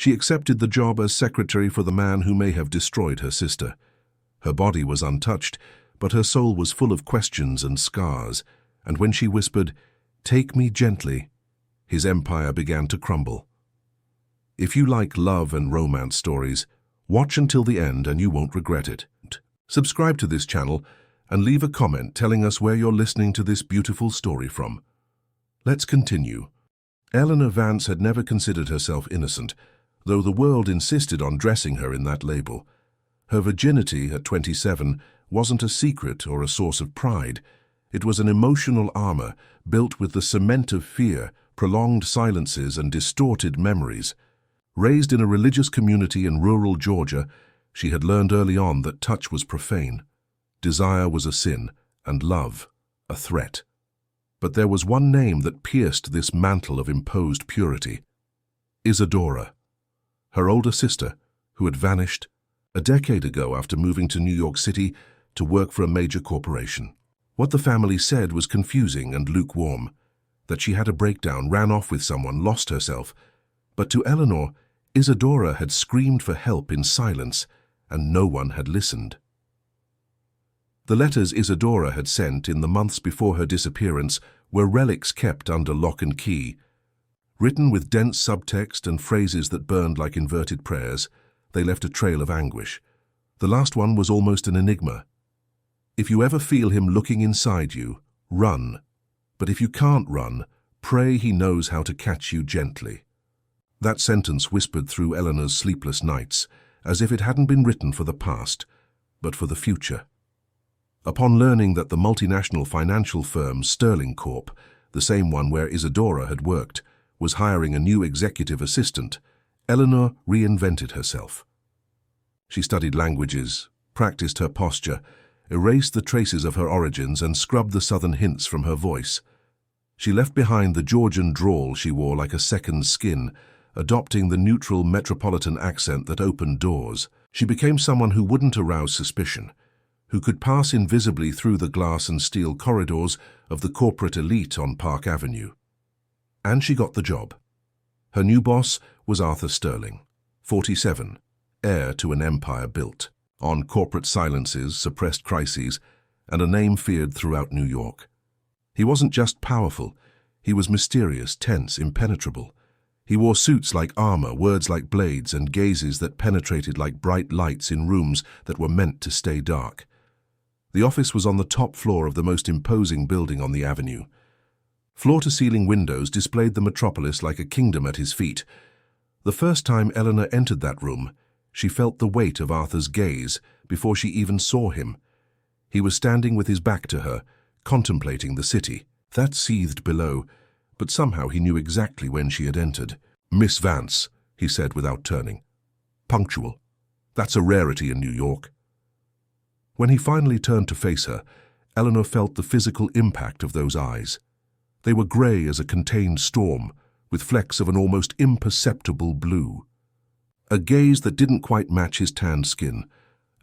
She accepted the job as secretary for the man who may have destroyed her sister. Her body was untouched, but her soul was full of questions and scars, and when she whispered, "Take me gently," his empire began to crumble. If you like love and romance stories, watch until the end and you won't regret it. Subscribe to this channel and leave a comment telling us where you're listening to this beautiful story from. Let's continue. Eleanor Vance had never considered herself innocent, though the world insisted on dressing her in that label. Her virginity at 27 wasn't a secret or a source of pride. It was an emotional armor built with the cement of fear, prolonged silences, and distorted memories. Raised in a religious community in rural Georgia, she had learned early on that touch was profane. Desire was a sin, and love a threat. But there was one name that pierced this mantle of imposed purity: Isadora, her older sister, who had vanished a decade ago after moving to New York City to work for a major corporation. What the family said was confusing and lukewarm: that she had a breakdown, ran off with someone, lost herself. But to Eleanor, Isadora had screamed for help in silence, and no one had listened. The letters Isadora had sent in the months before her disappearance were relics kept under lock and key. Written with dense subtext and phrases that burned like inverted prayers, they left a trail of anguish. The last one was almost an enigma. If you ever feel him looking inside you, run. But if you can't run, pray he knows how to catch you gently. That sentence whispered through Eleanor's sleepless nights, as if it hadn't been written for the past, but for the future. Upon learning that the multinational financial firm Sterling Corp., the same one where Isadora had worked, was hiring a new executive assistant, Eleanor reinvented herself. She studied languages, practiced her posture, erased the traces of her origins, and scrubbed the southern hints from her voice. She left behind the Georgian drawl she wore like a second skin, adopting the neutral metropolitan accent that opened doors. She became someone who wouldn't arouse suspicion, who could pass invisibly through the glass and steel corridors of the corporate elite on Park Avenue. And she got the job. Her new boss was Arthur Sterling, 47, heir to an empire built on corporate silences, suppressed crises, and a name feared throughout New York. He wasn't just powerful, he was mysterious, tense, impenetrable. He wore suits like armor, words like blades, and gazes that penetrated like bright lights in rooms that were meant to stay dark. The office was on the top floor of the most imposing building on the avenue. Floor-to-ceiling windows displayed the metropolis like a kingdom at his feet. The first time Eleanor entered that room, she felt the weight of Arthur's gaze before she even saw him. He was standing with his back to her, contemplating the city. That seethed below, but somehow he knew exactly when she had entered. "Miss Vance," he said without turning. "Punctual. That's a rarity in New York." When he finally turned to face her, Eleanor felt the physical impact of those eyes. They were grey as a contained storm, with flecks of an almost imperceptible blue. A gaze that didn't quite match his tanned skin,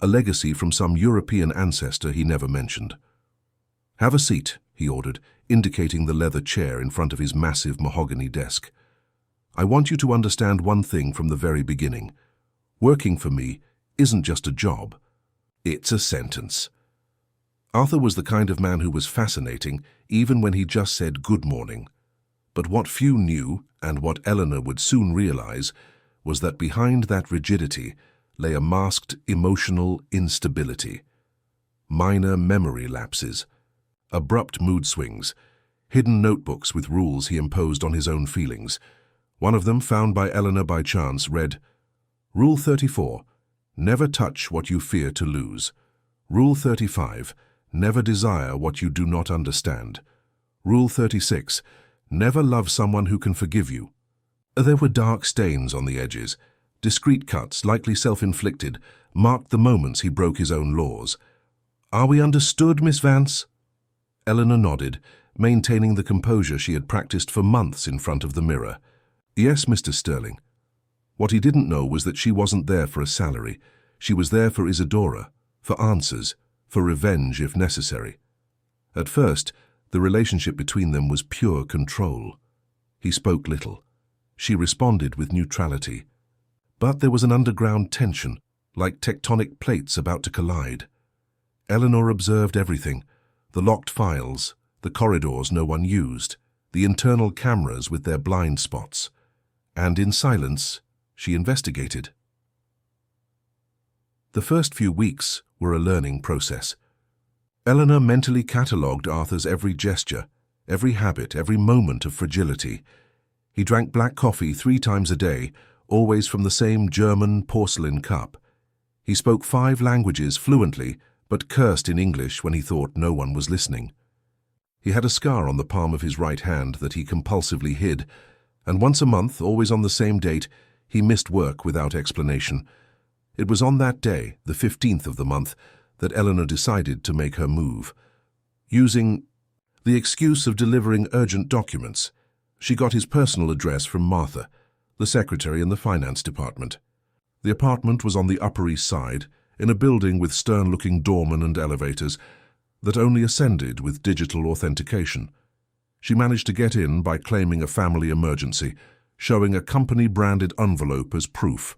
a legacy from some European ancestor he never mentioned. "Have a seat," he ordered, indicating the leather chair in front of his massive mahogany desk. "I want you to understand one thing from the very beginning. Working for me isn't just a job. It's a sentence." Arthur was the kind of man who was fascinating even when he just said good morning. But what few knew, and what Eleanor would soon realize, was that behind that rigidity lay a masked emotional instability. Minor memory lapses, abrupt mood swings, hidden notebooks with rules he imposed on his own feelings. One of them, found by Eleanor by chance, read, "Rule 34, never touch what you fear to lose. Rule 35, never desire what you do not understand. Rule 36, never love someone who can forgive you." There were dark stains on the edges. Discreet cuts, likely self-inflicted, marked the moments he broke his own laws. "Are we understood, Miss Vance?" Eleanor nodded, maintaining the composure she had practiced for months in front of the mirror. "Yes, Mr. Sterling." What he didn't know was that she wasn't there for a salary. She was there for Isadora, for answers, for revenge if necessary. At first, the relationship between them was pure control. He spoke little. She responded with neutrality. But there was an underground tension, like tectonic plates about to collide. Eleanor observed everything: the locked files, the corridors no one used, the internal cameras with their blind spots. And in silence, she investigated. The first few weeks were a learning process. Eleanor mentally catalogued Arthur's every gesture, every habit, every moment of fragility. He drank black coffee 3 times a day, always from the same German porcelain cup. He spoke 5 languages fluently, but cursed in English when he thought no one was listening. He had a scar on the palm of his right hand that he compulsively hid, and once a month, always on the same date, he missed work without explanation. It was on that day, the 15th of the month, that Eleanor decided to make her move. Using the excuse of delivering urgent documents, she got his personal address from Martha, the secretary in the finance department. The apartment was on the Upper East Side, in a building with stern-looking doormen and elevators that only ascended with digital authentication. She managed to get in by claiming a family emergency, showing a company-branded envelope as proof.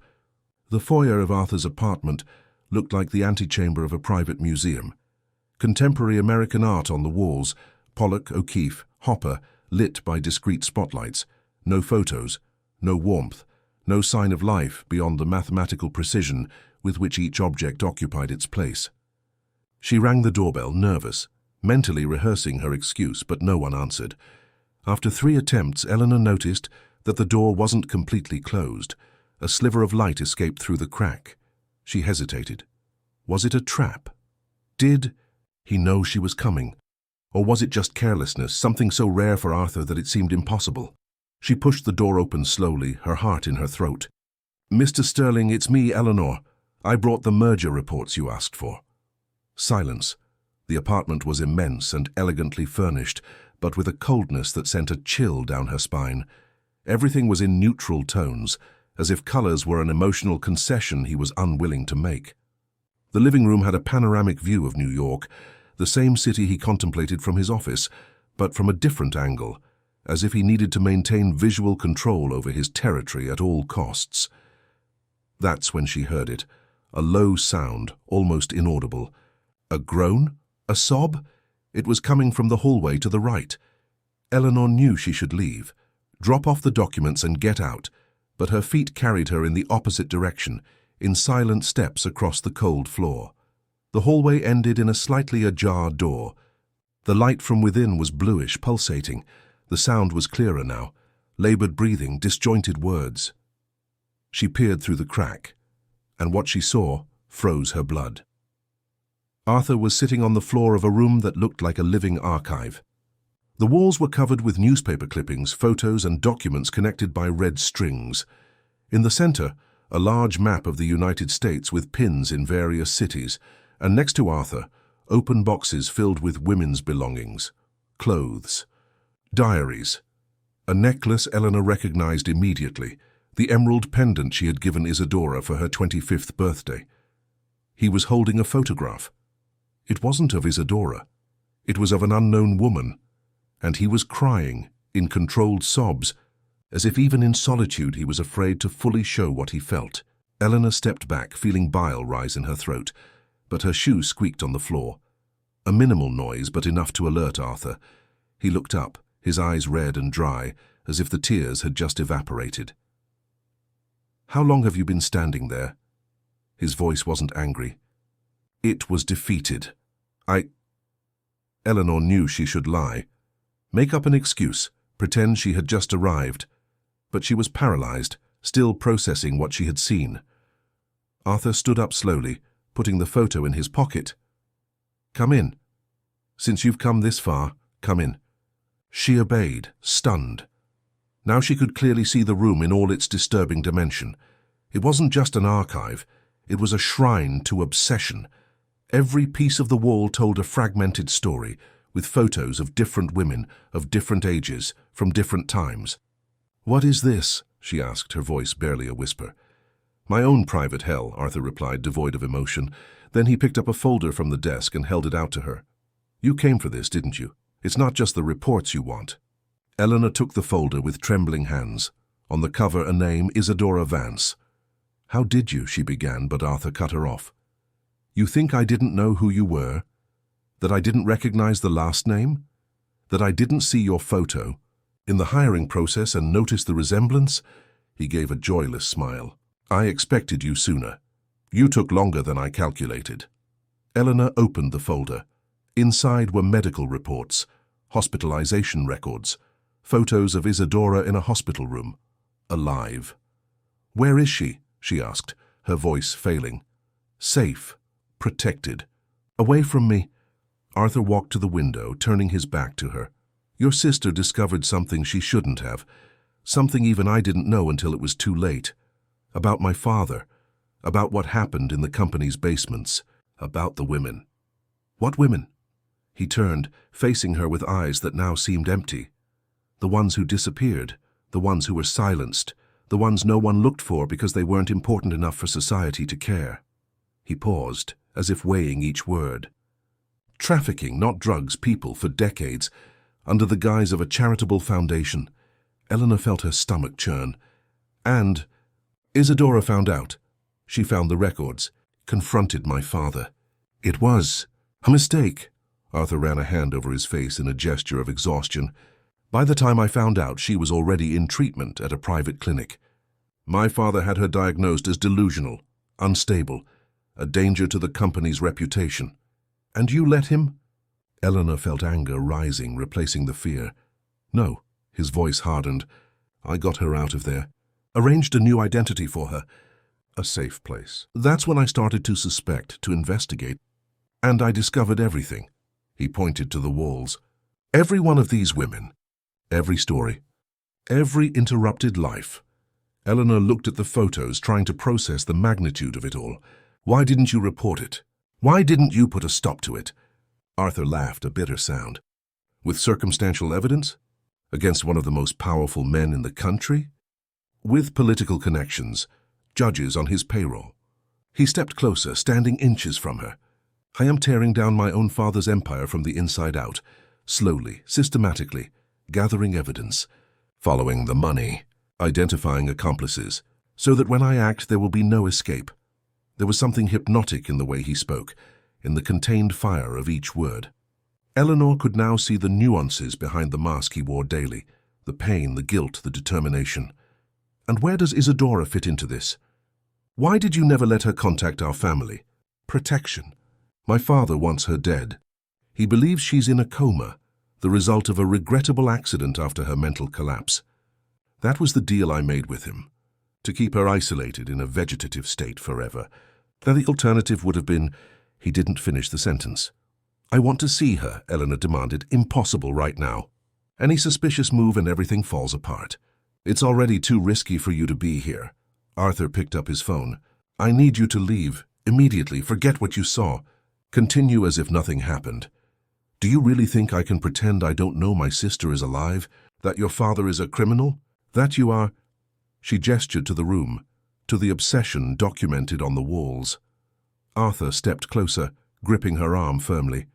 The foyer of Arthur's apartment looked like the antechamber of a private museum. Contemporary American art on the walls, Pollock, O'Keeffe, Hopper, lit by discreet spotlights. No photos, no warmth, no sign of life beyond the mathematical precision with which each object occupied its place. She rang the doorbell, nervous, mentally rehearsing her excuse, but no one answered. After 3 attempts, Eleanor noticed that the door wasn't completely closed. A sliver of light escaped through the crack. She hesitated. Was it a trap? Did he know she was coming? Or was it just carelessness, something so rare for Arthur that it seemed impossible? She pushed the door open slowly, her heart in her throat. "Mr. Sterling, it's me, Eleanor. I brought the merger reports you asked for." Silence. The apartment was immense and elegantly furnished, but with a coldness that sent a chill down her spine. Everything was in neutral tones, as if colors were an emotional concession he was unwilling to make. The living room had a panoramic view of New York, the same city he contemplated from his office, but from a different angle, as if he needed to maintain visual control over his territory at all costs. That's when she heard it, a low sound, almost inaudible. A groan? A sob? It was coming from the hallway to the right. Eleanor knew she should leave, drop off the documents and get out, but her feet carried her in the opposite direction, in silent steps across the cold floor. The hallway ended in a slightly ajar door. The light from within was bluish, pulsating. The sound was clearer now, labored breathing, disjointed words. She peered through the crack, and what she saw froze her blood. Arthur was sitting on the floor of a room that looked like a living archive. The walls were covered with newspaper clippings, photos, and documents connected by red strings. In the center, a large map of the United States with pins in various cities, and next to Arthur, open boxes filled with women's belongings, clothes, diaries. A necklace Eleanor recognized immediately, the emerald pendant she had given Isadora for her 25th birthday. He was holding a photograph. It wasn't of Isadora. It was of an unknown woman, and he was crying, in controlled sobs, as if even in solitude he was afraid to fully show what he felt. Eleanor stepped back, feeling bile rise in her throat, but her shoe squeaked on the floor. A minimal noise, but enough to alert Arthur. He looked up, his eyes red and dry, as if the tears had just evaporated. "How long have you been standing there?" His voice wasn't angry. It was defeated. Eleanor knew she should lie. Make up an excuse, pretend she had just arrived. But she was paralyzed, still processing what she had seen. Arthur stood up slowly, putting the photo in his pocket. "Come in. Since you've come this far, come in." She obeyed, stunned. Now she could clearly see the room in all its disturbing dimension. It wasn't just an archive, it was a shrine to obsession. Every piece of the wall told a fragmented story, with photos of different women, of different ages, from different times. "What is this?" she asked, her voice barely a whisper. "My own private hell," Arthur replied, devoid of emotion. Then he picked up a folder from the desk and held it out to her. "You came for this, didn't you? It's not just the reports you want." Eleanor took the folder with trembling hands. On the cover, a name, Isadora Vance. How did you, she began, but Arthur cut her off. You think I didn't know who you were? That I didn't recognize the last name? That I didn't see your photo in the hiring process and notice the resemblance? He gave a joyless smile. I expected you sooner. You took longer than I calculated. Eleanor opened the folder. Inside were medical reports, hospitalization records, photos of Isadora in a hospital room, alive. Where is she? She asked, her voice failing. Safe, protected. Away from me. Arthur walked to the window, turning his back to her. Your sister discovered something she shouldn't have, something even I didn't know until it was too late. About my father, about what happened in the company's basements, about the women. What women? He turned, facing her with eyes that now seemed empty. The ones who disappeared, the ones who were silenced, the ones no one looked for because they weren't important enough for society to care. He paused, as if weighing each word. Trafficking, not drugs, people for decades, under the guise of a charitable foundation. Eleanor felt her stomach churn. And Isadora found out. She found the records, confronted my father. It was a mistake. Arthur ran a hand over his face in a gesture of exhaustion. By the time I found out, she was already in treatment at a private clinic. My father had her diagnosed as delusional, unstable, a danger to the company's reputation. And you let him? Eleanor felt anger rising, replacing the fear. No, his voice hardened. I got her out of there. Arranged a new identity for her. A safe place. That's when I started to suspect, to investigate. And I discovered everything. He pointed to the walls. Every one of these women. Every story. Every interrupted life. Eleanor looked at the photos, trying to process the magnitude of it all. Why didn't you report it? Why didn't you put a stop to it? Arthur laughed, a bitter sound. With circumstantial evidence? Against one of the most powerful men in the country? With political connections, judges on his payroll. He stepped closer, standing inches from her. I am tearing down my own father's empire from the inside out, slowly, systematically, gathering evidence, following the money, identifying accomplices, so that when I act there will be no escape. There was something hypnotic in the way he spoke, in the contained fire of each word. Eleanor could now see the nuances behind the mask he wore daily, the pain, the guilt, the determination. And where does Isadora fit into this? Why did you never let her contact our family? Protection. My father wants her dead. He believes she's in a coma, the result of a regrettable accident after her mental collapse. That was the deal I made with him, to keep her isolated in a vegetative state forever. Now the alternative would have been, he didn't finish the sentence. I want to see her, Eleanor demanded. Impossible right now. Any suspicious move and everything falls apart. It's already too risky for you to be here. Arthur picked up his phone. I need you to leave, immediately. Forget what you saw. Continue as if nothing happened. Do you really think I can pretend I don't know my sister is alive? That your father is a criminal? That you are? She gestured to the room, to the obsession documented on the walls. Arthur stepped closer, gripping her arm firmly.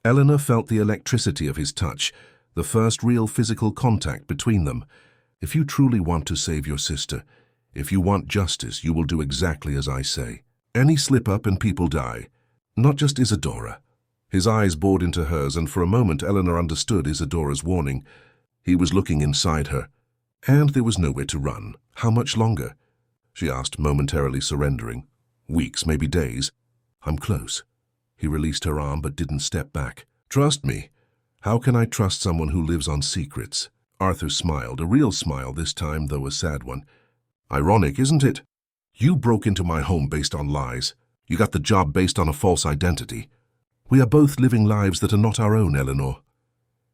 Eleanor felt the electricity of his touch, the first real physical contact between them. If you truly want to save your sister, if you want justice, you will do exactly as I say. Any slip-up and people die. Not just Isadora. His eyes bored into hers, and for a moment Eleanor understood Isadora's warning. He was looking inside her. And there was nowhere to run. How much longer? She asked, momentarily surrendering. Weeks, maybe days. I'm close. He released her arm but didn't step back. Trust me. How can I trust someone who lives on secrets? Arthur smiled, a real smile this time, though a sad one. Ironic, isn't it? You broke into my home based on lies. You got the job based on a false identity. We are both living lives that are not our own, Eleanor.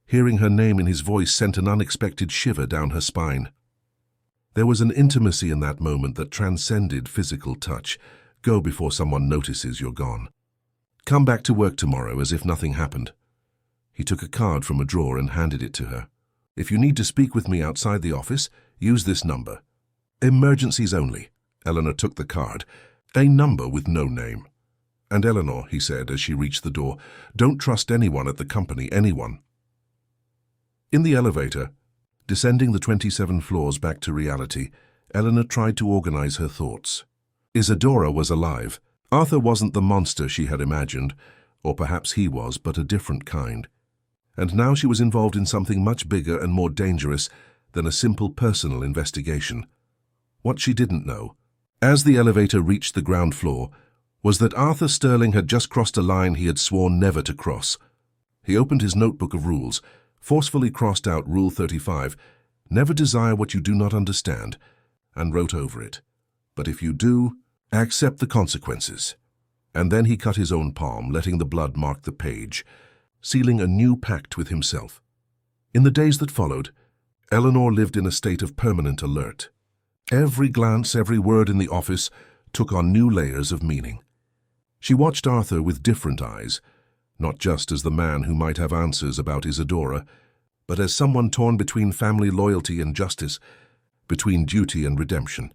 Hearing her name in his voice sent an unexpected shiver down her spine. There was an intimacy in that moment that transcended physical touch. Go before someone notices you're gone. Come back to work tomorrow as if nothing happened. He took a card from a drawer and handed it to her. If you need to speak with me outside the office, use this number. Emergencies only. Eleanor took the card. A number with no name. And Eleanor, he said as she reached the door, don't trust anyone at the company, anyone. In the elevator, descending the 27 floors back to reality, Eleanor tried to organize her thoughts. Isadora was alive. Arthur wasn't the monster she had imagined, or perhaps he was, but a different kind. And now she was involved in something much bigger and more dangerous than a simple personal investigation. What she didn't know, as the elevator reached the ground floor, was that Arthur Sterling had just crossed a line he had sworn never to cross. He opened his notebook of rules, forcefully crossed out Rule 35, "Never desire what you do not understand," and wrote over it, "But if you do, accept the consequences." And then he cut his own palm, letting the blood mark the page, sealing a new pact with himself. In the days that followed, Eleanor lived in a state of permanent alert. Every glance, every word in the office took on new layers of meaning. She watched Arthur with different eyes, not just as the man who might have answers about Isadora, but as someone torn between family loyalty and justice, between duty and redemption.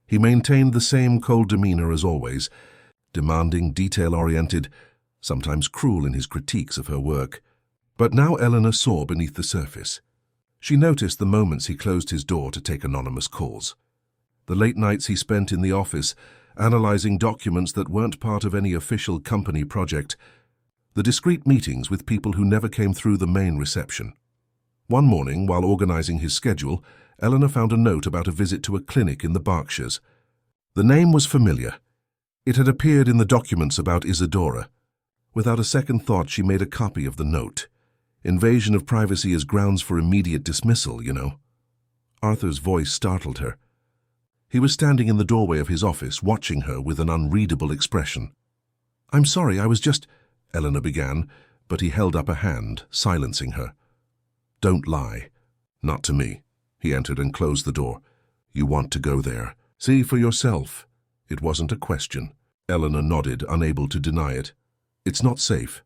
He maintained the same cold demeanor as always, demanding, detail-oriented, sometimes cruel in his critiques of her work. But now Eleanor saw beneath the surface. She noticed the moments he closed his door to take anonymous calls, the late nights he spent in the office analyzing documents that weren't part of any official company project, the discreet meetings with people who never came through the main reception. One morning, while organizing his schedule, Eleanor found a note about a visit to a clinic in the Berkshires. The name was familiar. It had appeared in the documents about Isadora. Without a second thought, she made a copy of the note. Invasion of privacy is grounds for immediate dismissal, you know. Arthur's voice startled her. He was standing in the doorway of his office, watching her with an unreadable expression. "I'm sorry, I was just—" Eleanor began, but he held up a hand, silencing her. "Don't lie. Not to me." He entered and closed the door. "You want to go there. See for yourself." It wasn't a question. Eleanor nodded, unable to deny it. "It's not safe."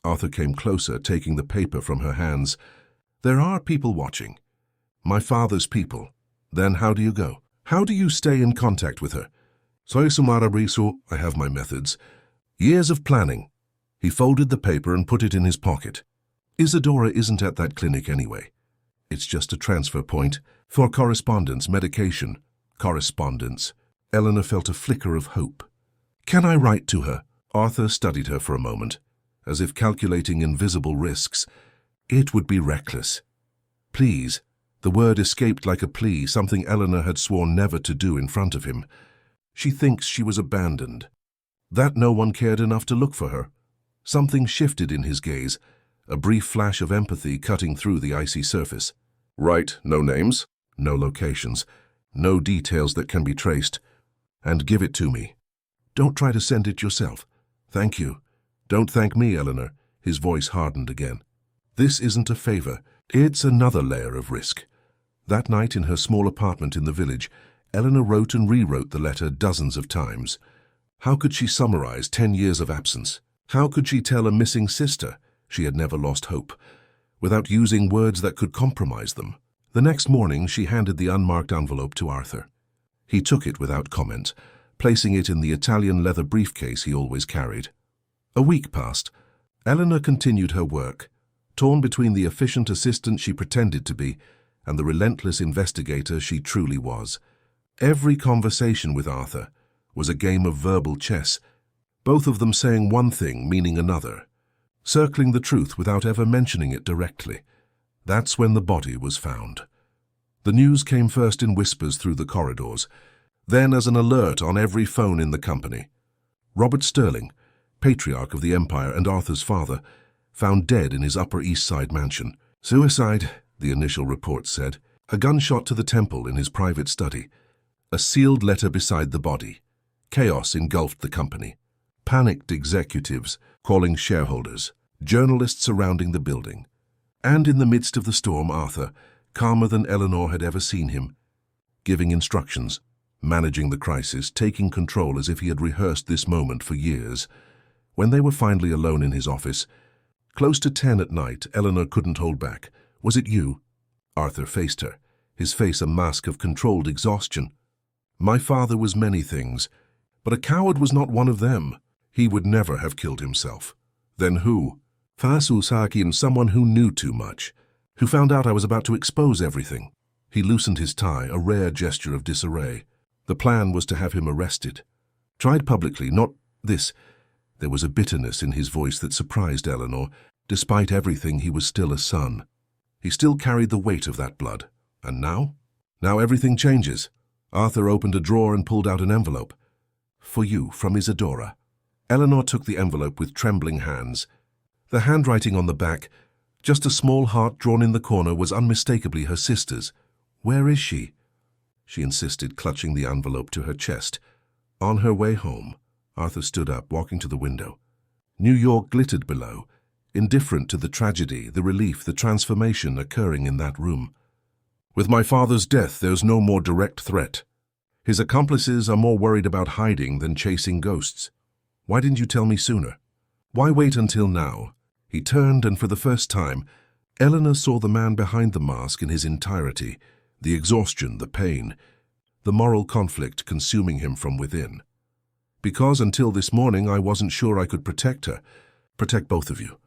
Arthur came closer, taking the paper from her hands. "There are people watching. My father's people. Then how do you go? How do you stay in contact with her?" "Soy su marabriso, I have my methods. Years of planning." He folded the paper and put it in his pocket. "Isadora isn't at that clinic anyway. It's just a transfer point for correspondence, medication." Correspondence. Eleanor felt a flicker of hope. "Can I write to her?" Arthur studied her for a moment, as if calculating invisible risks. "It would be reckless." "Please." The word escaped like a plea, something Eleanor had sworn never to do in front of him. "She thinks she was abandoned. That no one cared enough to look for her." Something shifted in his gaze, a brief flash of empathy cutting through the icy surface. "Right, no names, no locations, no details that can be traced. And give it to me. Don't try to send it yourself. Thank you." "Don't thank me, Eleanor." His voice hardened again. "This isn't a favor. It's another layer of risk." That night in her small apartment in the village, Eleanor wrote and rewrote the letter dozens of times. How could she summarize 10 years of absence? How could she tell a missing sister she had never lost hope, without using words that could compromise them? The next morning, she handed the unmarked envelope to Arthur. He took it without comment, placing it in the Italian leather briefcase he always carried. A week passed. Eleanor continued her work, torn between the efficient assistant she pretended to be and the relentless investigator she truly was. Every conversation with Arthur was a game of verbal chess, both of them saying one thing, meaning another, circling the truth without ever mentioning it directly. That's when the body was found. The news came first in whispers through the corridors, then as an alert on every phone in the company. Robert Sterling, patriarch of the empire and Arthur's father, found dead in his Upper East Side mansion. "Suicide," the initial report said. A gunshot to the temple in his private study. A sealed letter beside the body. Chaos engulfed the company. Panicked executives calling shareholders. Journalists surrounding the building. And in the midst of the storm, Arthur, calmer than Eleanor had ever seen him, giving instructions, managing the crisis, taking control as if he had rehearsed this moment for years. When they were finally alone in his office, close to 10 at night, Eleanor couldn't hold back. "Was it you?" Arthur faced her, his face a mask of controlled exhaustion. "My father was many things, but a coward was not one of them. He would never have killed himself." "Then who?" "Fasu Sakin, someone who knew too much, who found out I was about to expose everything." He loosened his tie, a rare gesture of disarray. "The plan was to have him arrested." Tried publicly, not this. There was a bitterness in his voice that surprised Eleanor. Despite everything, he was still a son. He still carried the weight of that blood. And now? Now everything changes. Arthur opened a drawer and pulled out an envelope. For you, from Isadora. Eleanor took the envelope with trembling hands. The handwriting on the back, just a small heart drawn in the corner, was unmistakably her sister's. Where is she? She insisted, clutching the envelope to her chest. On her way home. Arthur stood up, walking to the window. New York glittered below, indifferent to the tragedy, the relief, the transformation occurring in that room. With my father's death, there's no more direct threat. His accomplices are more worried about hiding than chasing ghosts. Why didn't you tell me sooner? Why wait until now? He turned, and for the first time, Eleanor saw the man behind the mask in his entirety, the exhaustion, the pain, the moral conflict consuming him from within. Because until this morning I wasn't sure I could protect her, protect both of you.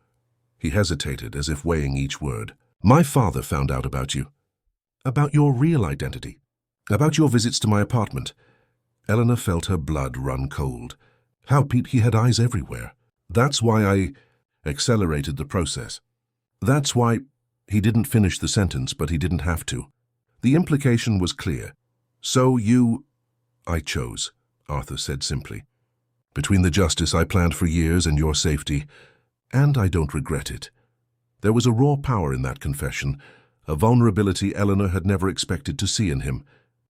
He hesitated, as if weighing each word. My father found out about you. About your real identity. About your visits to my apartment. Eleanor felt her blood run cold. How Pete, he had eyes everywhere. That's why I accelerated the process. That's why he didn't finish the sentence, but he didn't have to. The implication was clear. So you... I chose, Arthur said simply. Between the justice I planned for years and your safety, and I don't regret it. There was a raw power in that confession, a vulnerability Eleanor had never expected to see in him.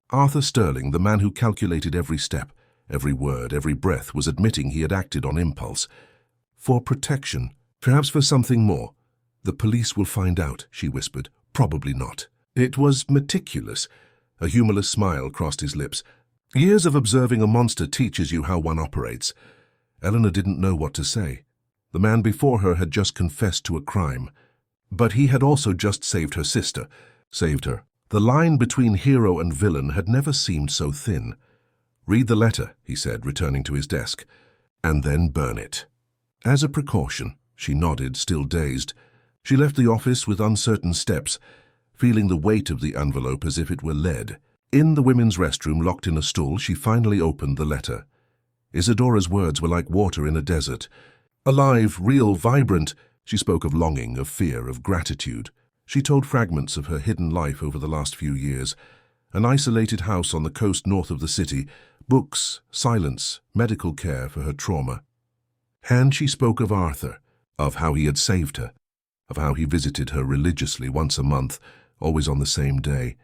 Arthur Sterling, the man who calculated every step, every word, every breath, was admitting he had acted on impulse. For protection, perhaps for something more. The police will find out, she whispered. Probably not. It was meticulous. A humorless smile crossed his lips. Years of observing a monster teaches you how one operates. Eleanor didn't know what to say. The man before her had just confessed to a crime. But he had also just saved her sister. Saved her. The line between hero and villain had never seemed so thin. Read the letter, he said, returning to his desk, and then burn it. As a precaution, she nodded, still dazed. She left the office with uncertain steps, feeling the weight of the envelope as if it were lead. In the women's restroom, locked in a stall, she finally opened the letter. Isadora's words were like water in a desert. Alive, real, vibrant. She spoke of longing, of fear, of gratitude. She told fragments of her hidden life over the last few years. An isolated house on the coast north of the city, books, silence, medical care for her trauma. And she spoke of Arthur, of how he had saved her, of how he visited her religiously once a month, always on the same day.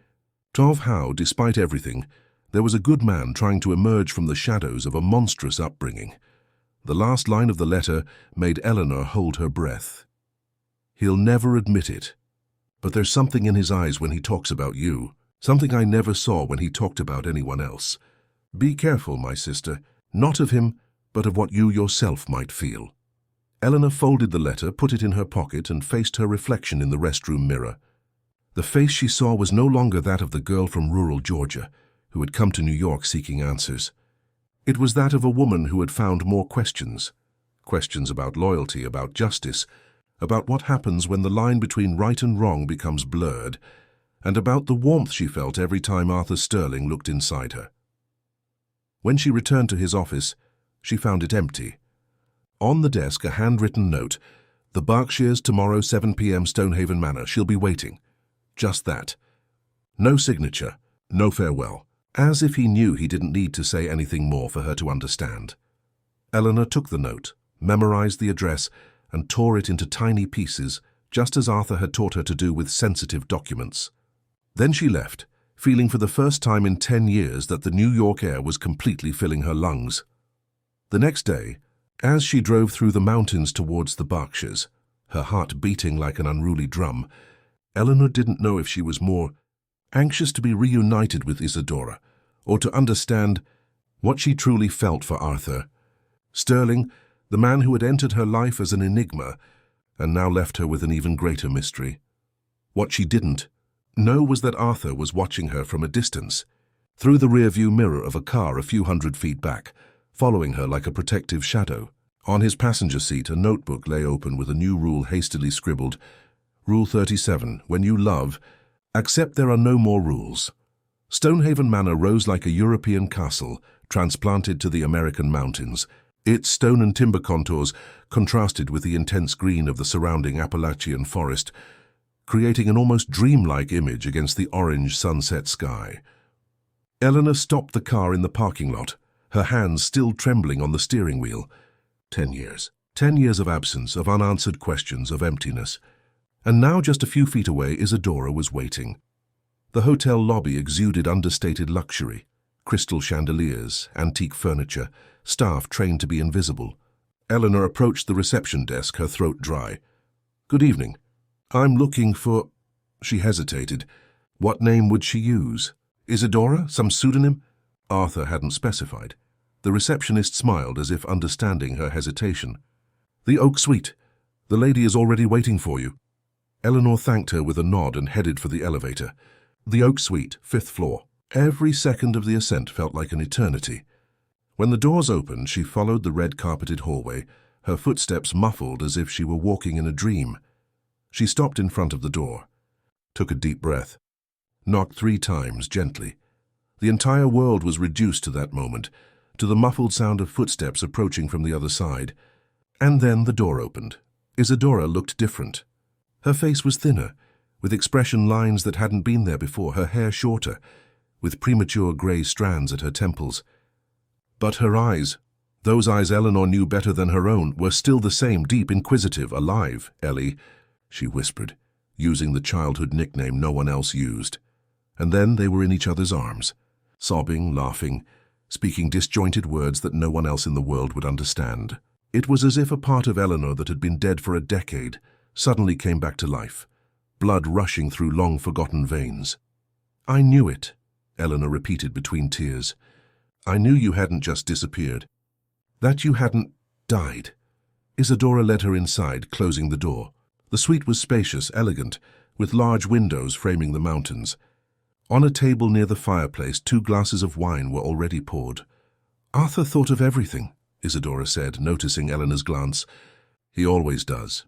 Of how, despite everything, there was a good man trying to emerge from the shadows of a monstrous upbringing. The last line of the letter made Eleanor hold her breath. He'll never admit it, but there's something in his eyes when he talks about you, something I never saw when he talked about anyone else. Be careful, my sister, not of him, but of what you yourself might feel. Eleanor folded the letter, put it in her pocket, and faced her reflection in the restroom mirror. The face she saw was no longer that of the girl from rural Georgia, who had come to New York seeking answers. It was that of a woman who had found more questions. Questions about loyalty, about justice, about what happens when the line between right and wrong becomes blurred, and about the warmth she felt every time Arthur Sterling looked inside her. When she returned to his office, she found it empty. On the desk, a handwritten note. The Berkshires, tomorrow, 7 p.m. Stonehaven Manor. She'll be waiting. Just that. No signature, no farewell. As if he knew he didn't need to say anything more for her to understand. Eleanor took the note, memorized the address, and tore it into tiny pieces, just as Arthur had taught her to do with sensitive documents. Then she left, feeling for the first time in 10 years that the New York air was completely filling her lungs. The next day, as she drove through the mountains towards the Berkshires, her heart beating like an unruly drum, Eleanor didn't know if she was more anxious to be reunited with Isadora, or to understand what she truly felt for Arthur. Sterling, the man who had entered her life as an enigma, and now left her with an even greater mystery. What she didn't know was that Arthur was watching her from a distance, through the rearview mirror of a car a few hundred feet back, following her like a protective shadow. On his passenger seat, a notebook lay open with a new rule hastily scribbled. Rule 37, when you love, accept there are no more rules. Stonehaven Manor rose like a European castle, transplanted to the American mountains. Its stone and timber contours contrasted with the intense green of the surrounding Appalachian forest, creating an almost dreamlike image against the orange sunset sky. Eleanor stopped the car in the parking lot, her hands still trembling on the steering wheel. 10 years. 10 years of absence, of unanswered questions, of emptiness. And now, just a few feet away, Isadora was waiting. The hotel lobby exuded understated luxury. Crystal chandeliers, antique furniture, staff trained to be invisible. Eleanor approached the reception desk, her throat dry. "Good evening. I'm looking for—" She hesitated. What name would she use? Isadora? Some pseudonym? Arthur hadn't specified. The receptionist smiled as if understanding her hesitation. "The Oak Suite. The lady is already waiting for you." Eleanor thanked her with a nod and headed for the elevator. The Oak Suite, 5th floor. Every second of the ascent felt like an eternity. When the doors opened, she followed the red-carpeted hallway, her footsteps muffled as if she were walking in a dream. She stopped in front of the door, took a deep breath, knocked 3 times gently. The entire world was reduced to that moment, to the muffled sound of footsteps approaching from the other side. And then the door opened. Isadora looked different. Her face was thinner, with expression lines that hadn't been there before, her hair shorter, with premature grey strands at her temples. But her eyes, those eyes Eleanor knew better than her own, were still the same, deep, inquisitive, alive. "Ellie," she whispered, using the childhood nickname no one else used. And then they were in each other's arms, sobbing, laughing, speaking disjointed words that no one else in the world would understand. It was as if a part of Eleanor that had been dead for a decade suddenly came back to life, blood rushing through long-forgotten veins. "I knew it," Eleanor repeated between tears. "I knew you hadn't just disappeared. That you hadn't died." Isadora led her inside, closing the door. The suite was spacious, elegant, with large windows framing the mountains. On a table near the fireplace, 2 glasses of wine were already poured. "Arthur thought of everything," Isadora said, noticing Eleanor's glance. "He always does."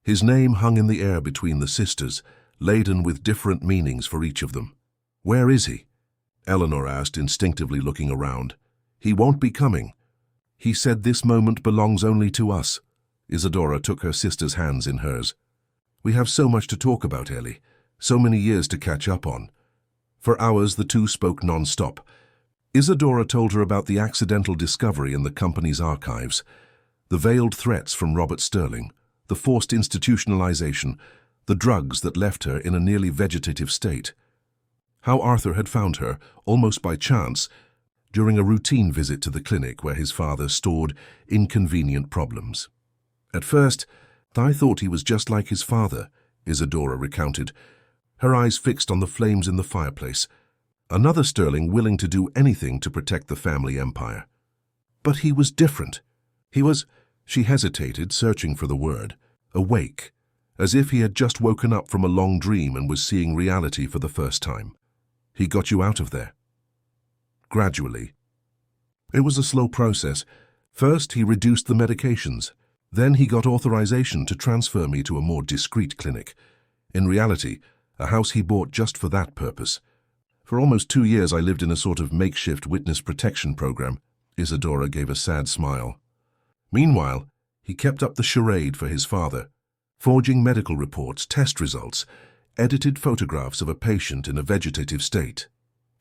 His name hung in the air between the sisters, laden with different meanings for each of them. "Where is he?" Eleanor asked, instinctively looking around. "He won't be coming. He said this moment belongs only to us." Isadora took her sister's hands in hers. "We have so much to talk about, Ellie, so many years to catch up on." For hours the two spoke non-stop. Isadora told her about the accidental discovery in the company's archives, the veiled threats from Robert Sterling, the forced institutionalization, the drugs that left her in a nearly vegetative state. How Arthur had found her, almost by chance, during a routine visit to the clinic where his father stored inconvenient problems. "At first, I thought he was just like his father," Isadora recounted, her eyes fixed on the flames in the fireplace. Another Sterling willing to do anything to protect the family empire. "But he was different. He was—" She hesitated, searching for the word. "Awake, as if he had just woken up from a long dream and was seeing reality for the first time. He got you out of there." "Gradually. It was a slow process. First, he reduced the medications. Then he got authorization to transfer me to a more discreet clinic. In reality, a house he bought just for that purpose. For almost 2 years I lived in a sort of makeshift witness protection program." Isadora gave a sad smile. "Meanwhile, he kept up the charade for his father, forging medical reports, test results, edited photographs of a patient in a vegetative state."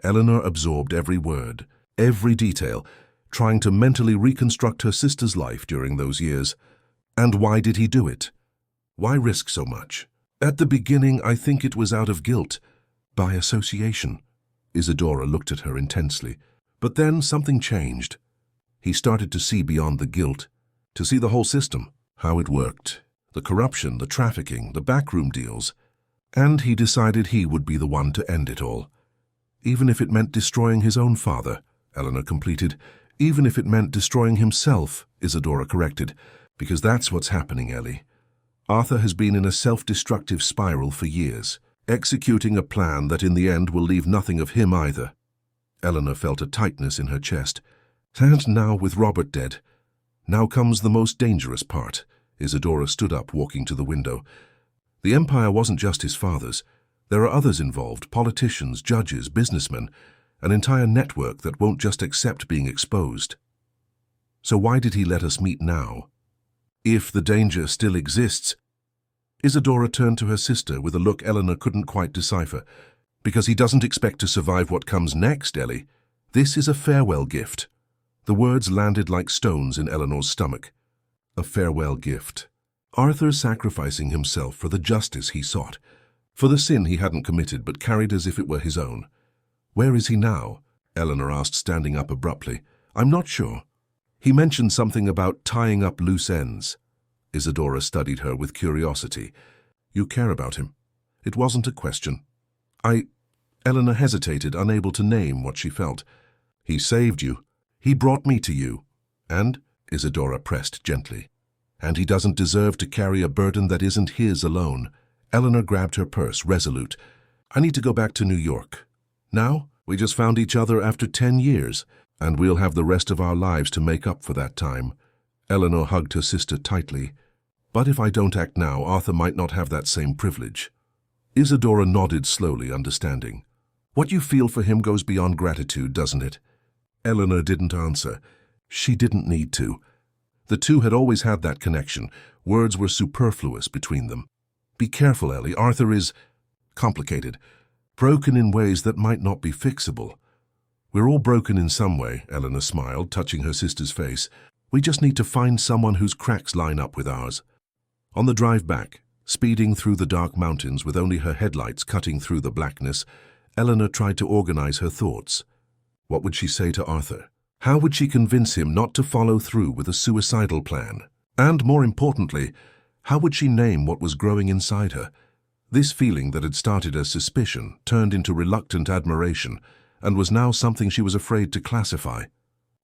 Eleanor absorbed every word, every detail, trying to mentally reconstruct her sister's life during those years. And why did he do it? Why risk so much? "At the beginning, I think it was out of guilt, by association." Isadora looked at her intensely. But then something changed. He started to see beyond the guilt, to see the whole system, how it worked, the corruption, the trafficking, the backroom deals. And he decided he would be the one to end it all. Even if it meant destroying his own father, Eleanor completed. "Even if it meant destroying himself," Isadora corrected, "because that's what's happening, Ellie. Arthur has been in a self-destructive spiral for years, executing a plan that in the end will leave nothing of him either." Eleanor felt a tightness in her chest. "And now, with Robert dead, now comes the most dangerous part." Isadora stood up, walking to the window. "The empire wasn't just his father's. There are others involved, politicians, judges, businessmen, an entire network that won't just accept being exposed. So why did he let us meet now? If the danger still exists. Isadora turned to her sister with a look Eleanor couldn't quite decipher. Because he doesn't expect to survive what comes next, Ellie. This is a farewell gift. The words landed like stones in Eleanor's stomach. A farewell gift. Arthur sacrificing himself for the justice he sought, for the sin he hadn't committed but carried as if it were his own. Where is he now? Eleanor asked, standing up abruptly. I'm not sure. He mentioned something about tying up loose ends. Isadora studied her with curiosity. You care about him? It wasn't a question. Eleanor hesitated, unable to name what she felt. He saved you. He brought me to you. And, Isadora pressed gently, and he doesn't deserve to carry a burden that isn't his alone. Eleanor grabbed her purse, resolute. I need to go back to New York. Now? We just found each other after 10 years, and we'll have the rest of our lives to make up for that time. Eleanor hugged her sister tightly. But if I don't act now, Arthur might not have that same privilege. Isadora nodded slowly, understanding. What you feel for him goes beyond gratitude, doesn't it? Eleanor didn't answer. She didn't need to. The two had always had that connection. Words were superfluous between them. Be careful, Ellie. Arthur is complicated, broken in ways that might not be fixable. We're all broken in some way, Eleanor smiled, touching her sister's face. We just need to find someone whose cracks line up with ours. On the drive back, speeding through the dark mountains with only her headlights cutting through the blackness, Eleanor tried to organize her thoughts. What would she say to Arthur? How would she convince him not to follow through with a suicidal plan? And, more importantly, how would she name what was growing inside her? This feeling that had started as suspicion turned into reluctant admiration and was now something she was afraid to classify.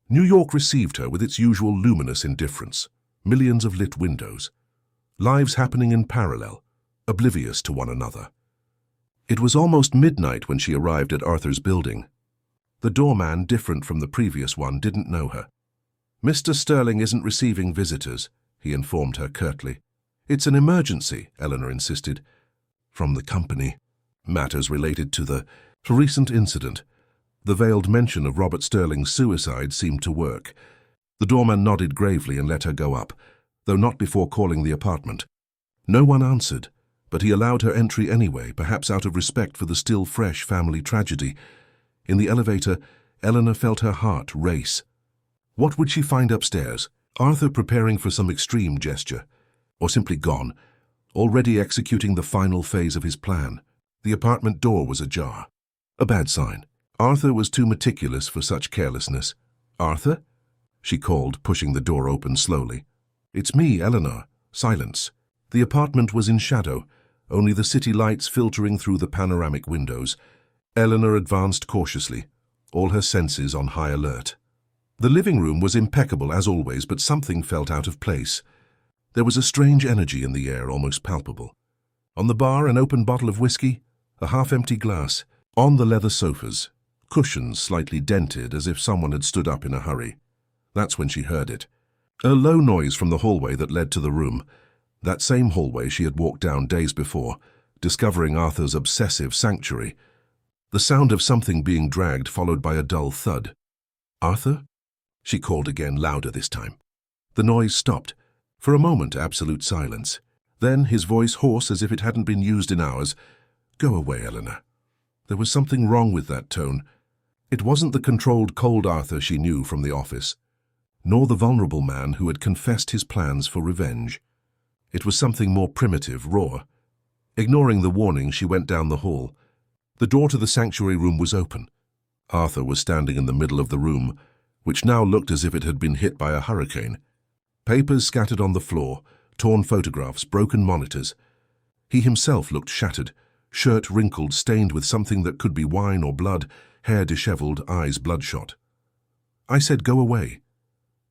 New York received her with its usual luminous indifference. Millions of lit windows. Lives happening in parallel, oblivious to one another. It was almost midnight when she arrived at Arthur's building. The doorman, different from the previous one, didn't know her. Mr. Sterling isn't receiving visitors, he informed her curtly. It's an emergency, Eleanor insisted. From the company. Matters related to the recent incident. The veiled mention of Robert Sterling's suicide seemed to work. The doorman nodded gravely and let her go up, though not before calling the apartment. No one answered, but he allowed her entry anyway, perhaps out of respect for the still fresh family tragedy. In the elevator, Eleanor felt her heart race. What would she find upstairs? Arthur preparing for some extreme gesture, or simply gone, already executing the final phase of his plan. The apartment door was ajar. A bad sign. Arthur was too meticulous for such carelessness. Arthur? She called, pushing the door open slowly. It's me, Eleanor. Silence. The apartment was in shadow, only the city lights filtering through the panoramic windows. Eleanor advanced cautiously, all her senses on high alert. The living room was impeccable as always, but something felt out of place. There was a strange energy in the air, almost palpable. On the bar, an open bottle of whiskey, a half-empty glass. On the leather sofas, cushions slightly dented as if someone had stood up in a hurry. That's when she heard it. A low noise from the hallway that led to the room. That same hallway she had walked down days before, discovering Arthur's obsessive sanctuary. The sound of something being dragged followed by a dull thud. Arthur? She called again, louder this time. The noise stopped. For a moment, absolute silence. Then, his voice hoarse as if it hadn't been used in hours. Go away, Eleanor. There was something wrong with that tone. It wasn't the controlled, cold Arthur she knew from the office, nor the vulnerable man who had confessed his plans for revenge. It was something more primitive, raw. Ignoring the warning, she went down the hall. The door to the sanctuary room was open. Arthur was standing in the middle of the room, which now looked as if it had been hit by a hurricane. Papers scattered on the floor, torn photographs, broken monitors. He himself looked shattered, shirt wrinkled, stained with something that could be wine or blood, hair disheveled, eyes bloodshot. I said, go away.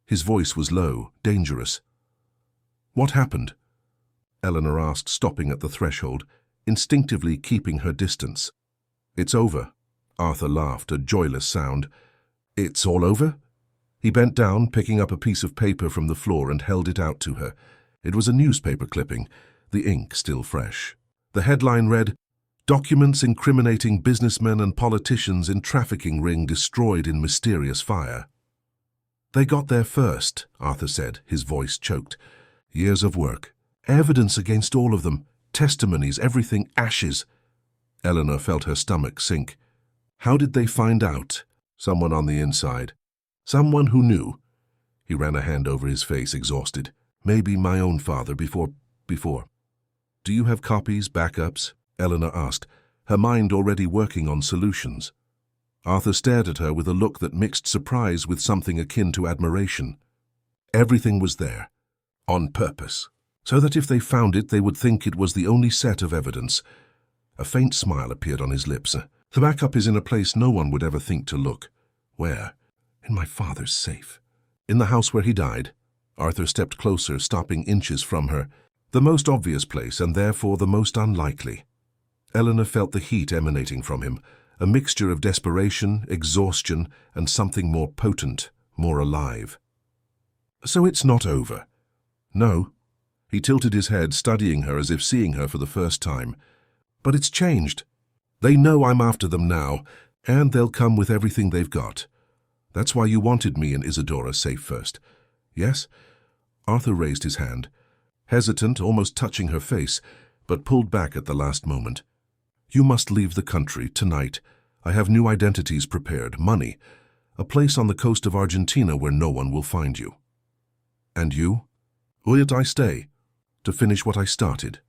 His voice was low, dangerous. What happened? Eleanor asked, stopping at the threshold, instinctively keeping her distance. It's over. Arthur laughed, a joyless sound. It's all over? He bent down, picking up a piece of paper from the floor and held it out to her. It was a newspaper clipping, the ink still fresh. The headline read, Documents incriminating businessmen and politicians in trafficking ring destroyed in mysterious fire. They got there first, Arthur said, his voice choked. Years of work. Evidence against all of them. Testimonies, everything ashes. Eleanor felt her stomach sink. How did they find out? Someone on the inside. Someone who knew. He ran a hand over his face, exhausted. Maybe my own father before. Do you have copies, backups? Eleanor asked, her mind already working on solutions. Arthur stared at her with a look that mixed surprise with something akin to admiration. Everything was there, on purpose, so that if they found it, they would think it was the only set of evidence. A faint smile appeared on his lips. The backup is in a place no one would ever think to look. Where? In my father's safe. In the house where he died. Arthur stepped closer, stopping inches from her. The most obvious place, and therefore the most unlikely. Eleanor felt the heat emanating from him, a mixture of desperation, exhaustion, and something more potent, more alive. So it's not over. No. He tilted his head, studying her as if seeing her for the first time. But it's changed. They know I'm after them now, and they'll come with everything they've got. That's why you wanted me and Isadora safe first. Yes? Arthur raised his hand, hesitant, almost touching her face, but pulled back at the last moment. You must leave the country tonight. I have new identities prepared, money, a place on the coast of Argentina where no one will find you. And you? Where'd I stay? To finish what I started.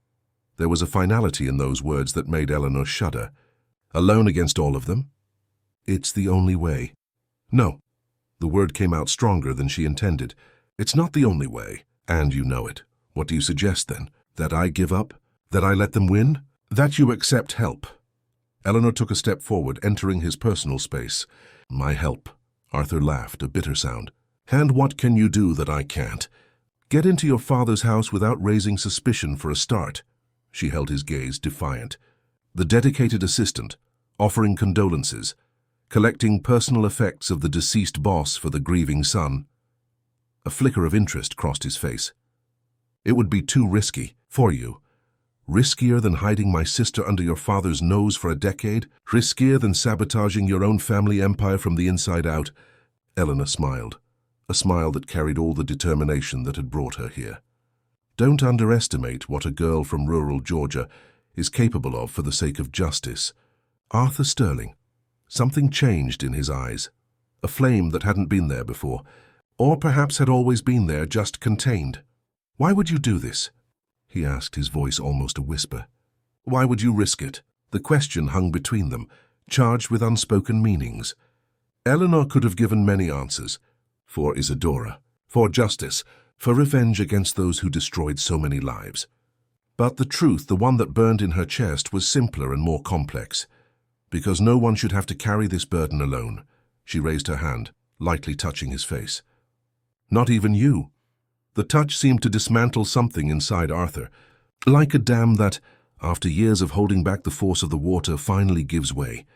There was a finality in those words that made Eleanor shudder. Alone against all of them? It's the only way. No. The word came out stronger than she intended. It's not the only way, and you know it. What do you suggest then? That I give up? That I let them win? That you accept help? Eleanor took a step forward, entering his personal space. My help. Arthur laughed, a bitter sound. And what can you do that I can't? Get into your father's house without raising suspicion for a start. She held his gaze, defiant. The dedicated assistant, offering condolences, collecting personal effects of the deceased boss for the grieving son. A flicker of interest crossed his face. It would be too risky, for you. Riskier than hiding my sister under your father's nose for a decade? Riskier than sabotaging your own family empire from the inside out? Eleanor smiled, a smile that carried all the determination that had brought her here. Don't underestimate what a girl from rural Georgia is capable of for the sake of justice. Arthur Sterling. Something changed in his eyes. A flame that hadn't been there before, or perhaps had always been there, just contained. Why would you do this? He asked, his voice almost a whisper. Why would you risk it? The question hung between them, charged with unspoken meanings. Eleanor could have given many answers. For Isadora, for justice, for revenge against those who destroyed so many lives. But the truth, the one that burned in her chest, was simpler and more complex. Because no one should have to carry this burden alone. She raised her hand, lightly touching his face. Not even you. The touch seemed to dismantle something inside Arthur, like a dam that, after years of holding back the force of the water, finally gives way.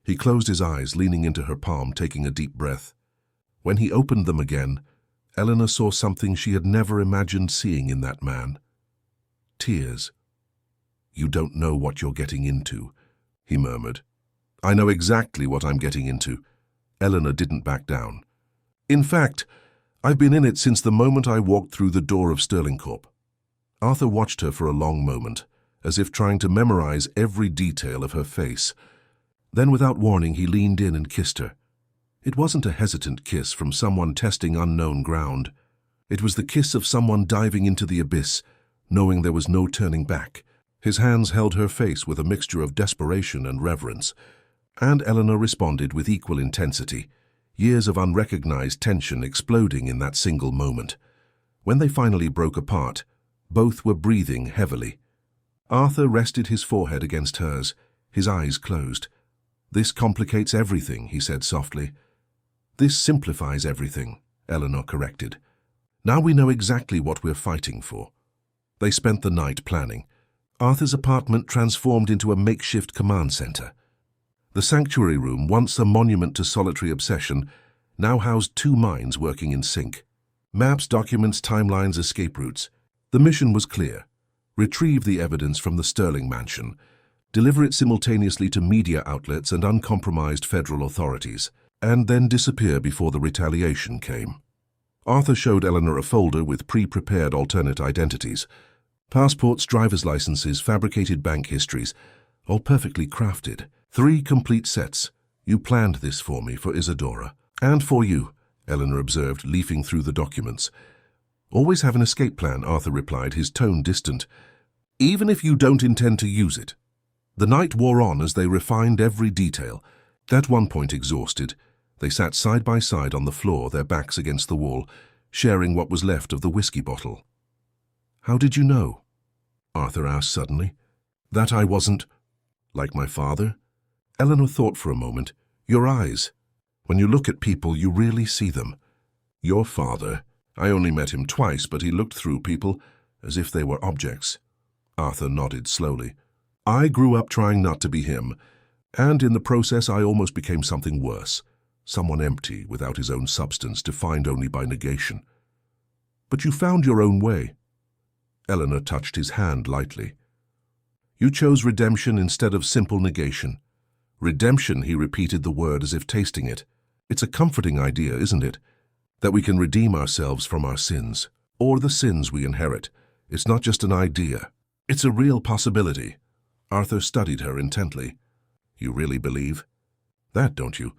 He closed his eyes, leaning into her palm, taking a deep breath. When he opened them again, Eleanor saw something she had never imagined seeing in that man. Tears. You don't know what you're getting into, he murmured. I know exactly what I'm getting into. Eleanor didn't back down. In fact, I've been in it since the moment I walked through the door of Sterling Corp. Arthur watched her for a long moment, as if trying to memorize every detail of her face. Then, without warning, he leaned in and kissed her. It wasn't a hesitant kiss from someone testing unknown ground. It was the kiss of someone diving into the abyss, knowing there was no turning back. His hands held her face with a mixture of desperation and reverence, and Eleanor responded with equal intensity, years of unrecognized tension exploding in that single moment. When they finally broke apart, both were breathing heavily. Arthur rested his forehead against hers, his eyes closed. This complicates everything, he said softly. This simplifies everything, Eleanor corrected. Now we know exactly what we're fighting for. They spent the night planning. Arthur's apartment transformed into a makeshift command center. The sanctuary room, once a monument to solitary obsession, now housed two minds working in sync. Maps, documents, timelines, escape routes. The mission was clear. Retrieve the evidence from the Sterling mansion. deliver it simultaneously to media outlets and uncompromised federal authorities, and then disappear before the retaliation came. Arthur showed Eleanor a folder with pre-prepared alternate identities. Passports, driver's licenses, fabricated bank histories, all perfectly crafted. 3 complete sets. You planned this for me, for Isadora. And for you, Eleanor observed, leafing through the documents. Always have an escape plan, Arthur replied, his tone distant. Even if you don't intend to use it. The night wore on as they refined every detail. At one point, exhausted, they sat side by side on the floor, their backs against the wall, sharing what was left of the whiskey bottle. How did you know? Arthur asked suddenly. That I wasn't like my father? Eleanor thought for a moment. Your eyes. When you look at people, you really see them. Your father. I only met him twice, but he looked through people as if they were objects. Arthur nodded slowly. I grew up trying not to be him, and in the process I almost became something worse. Someone empty, without his own substance, defined only by negation. But you found your own way. Eleanor touched his hand lightly. You chose redemption instead of simple negation. Redemption, he repeated the word as if tasting it. It's a comforting idea, isn't it? That we can redeem ourselves from our sins, or the sins we inherit. It's not just an idea. It's a real possibility. Arthur studied her intently. You really believe? That, don't you?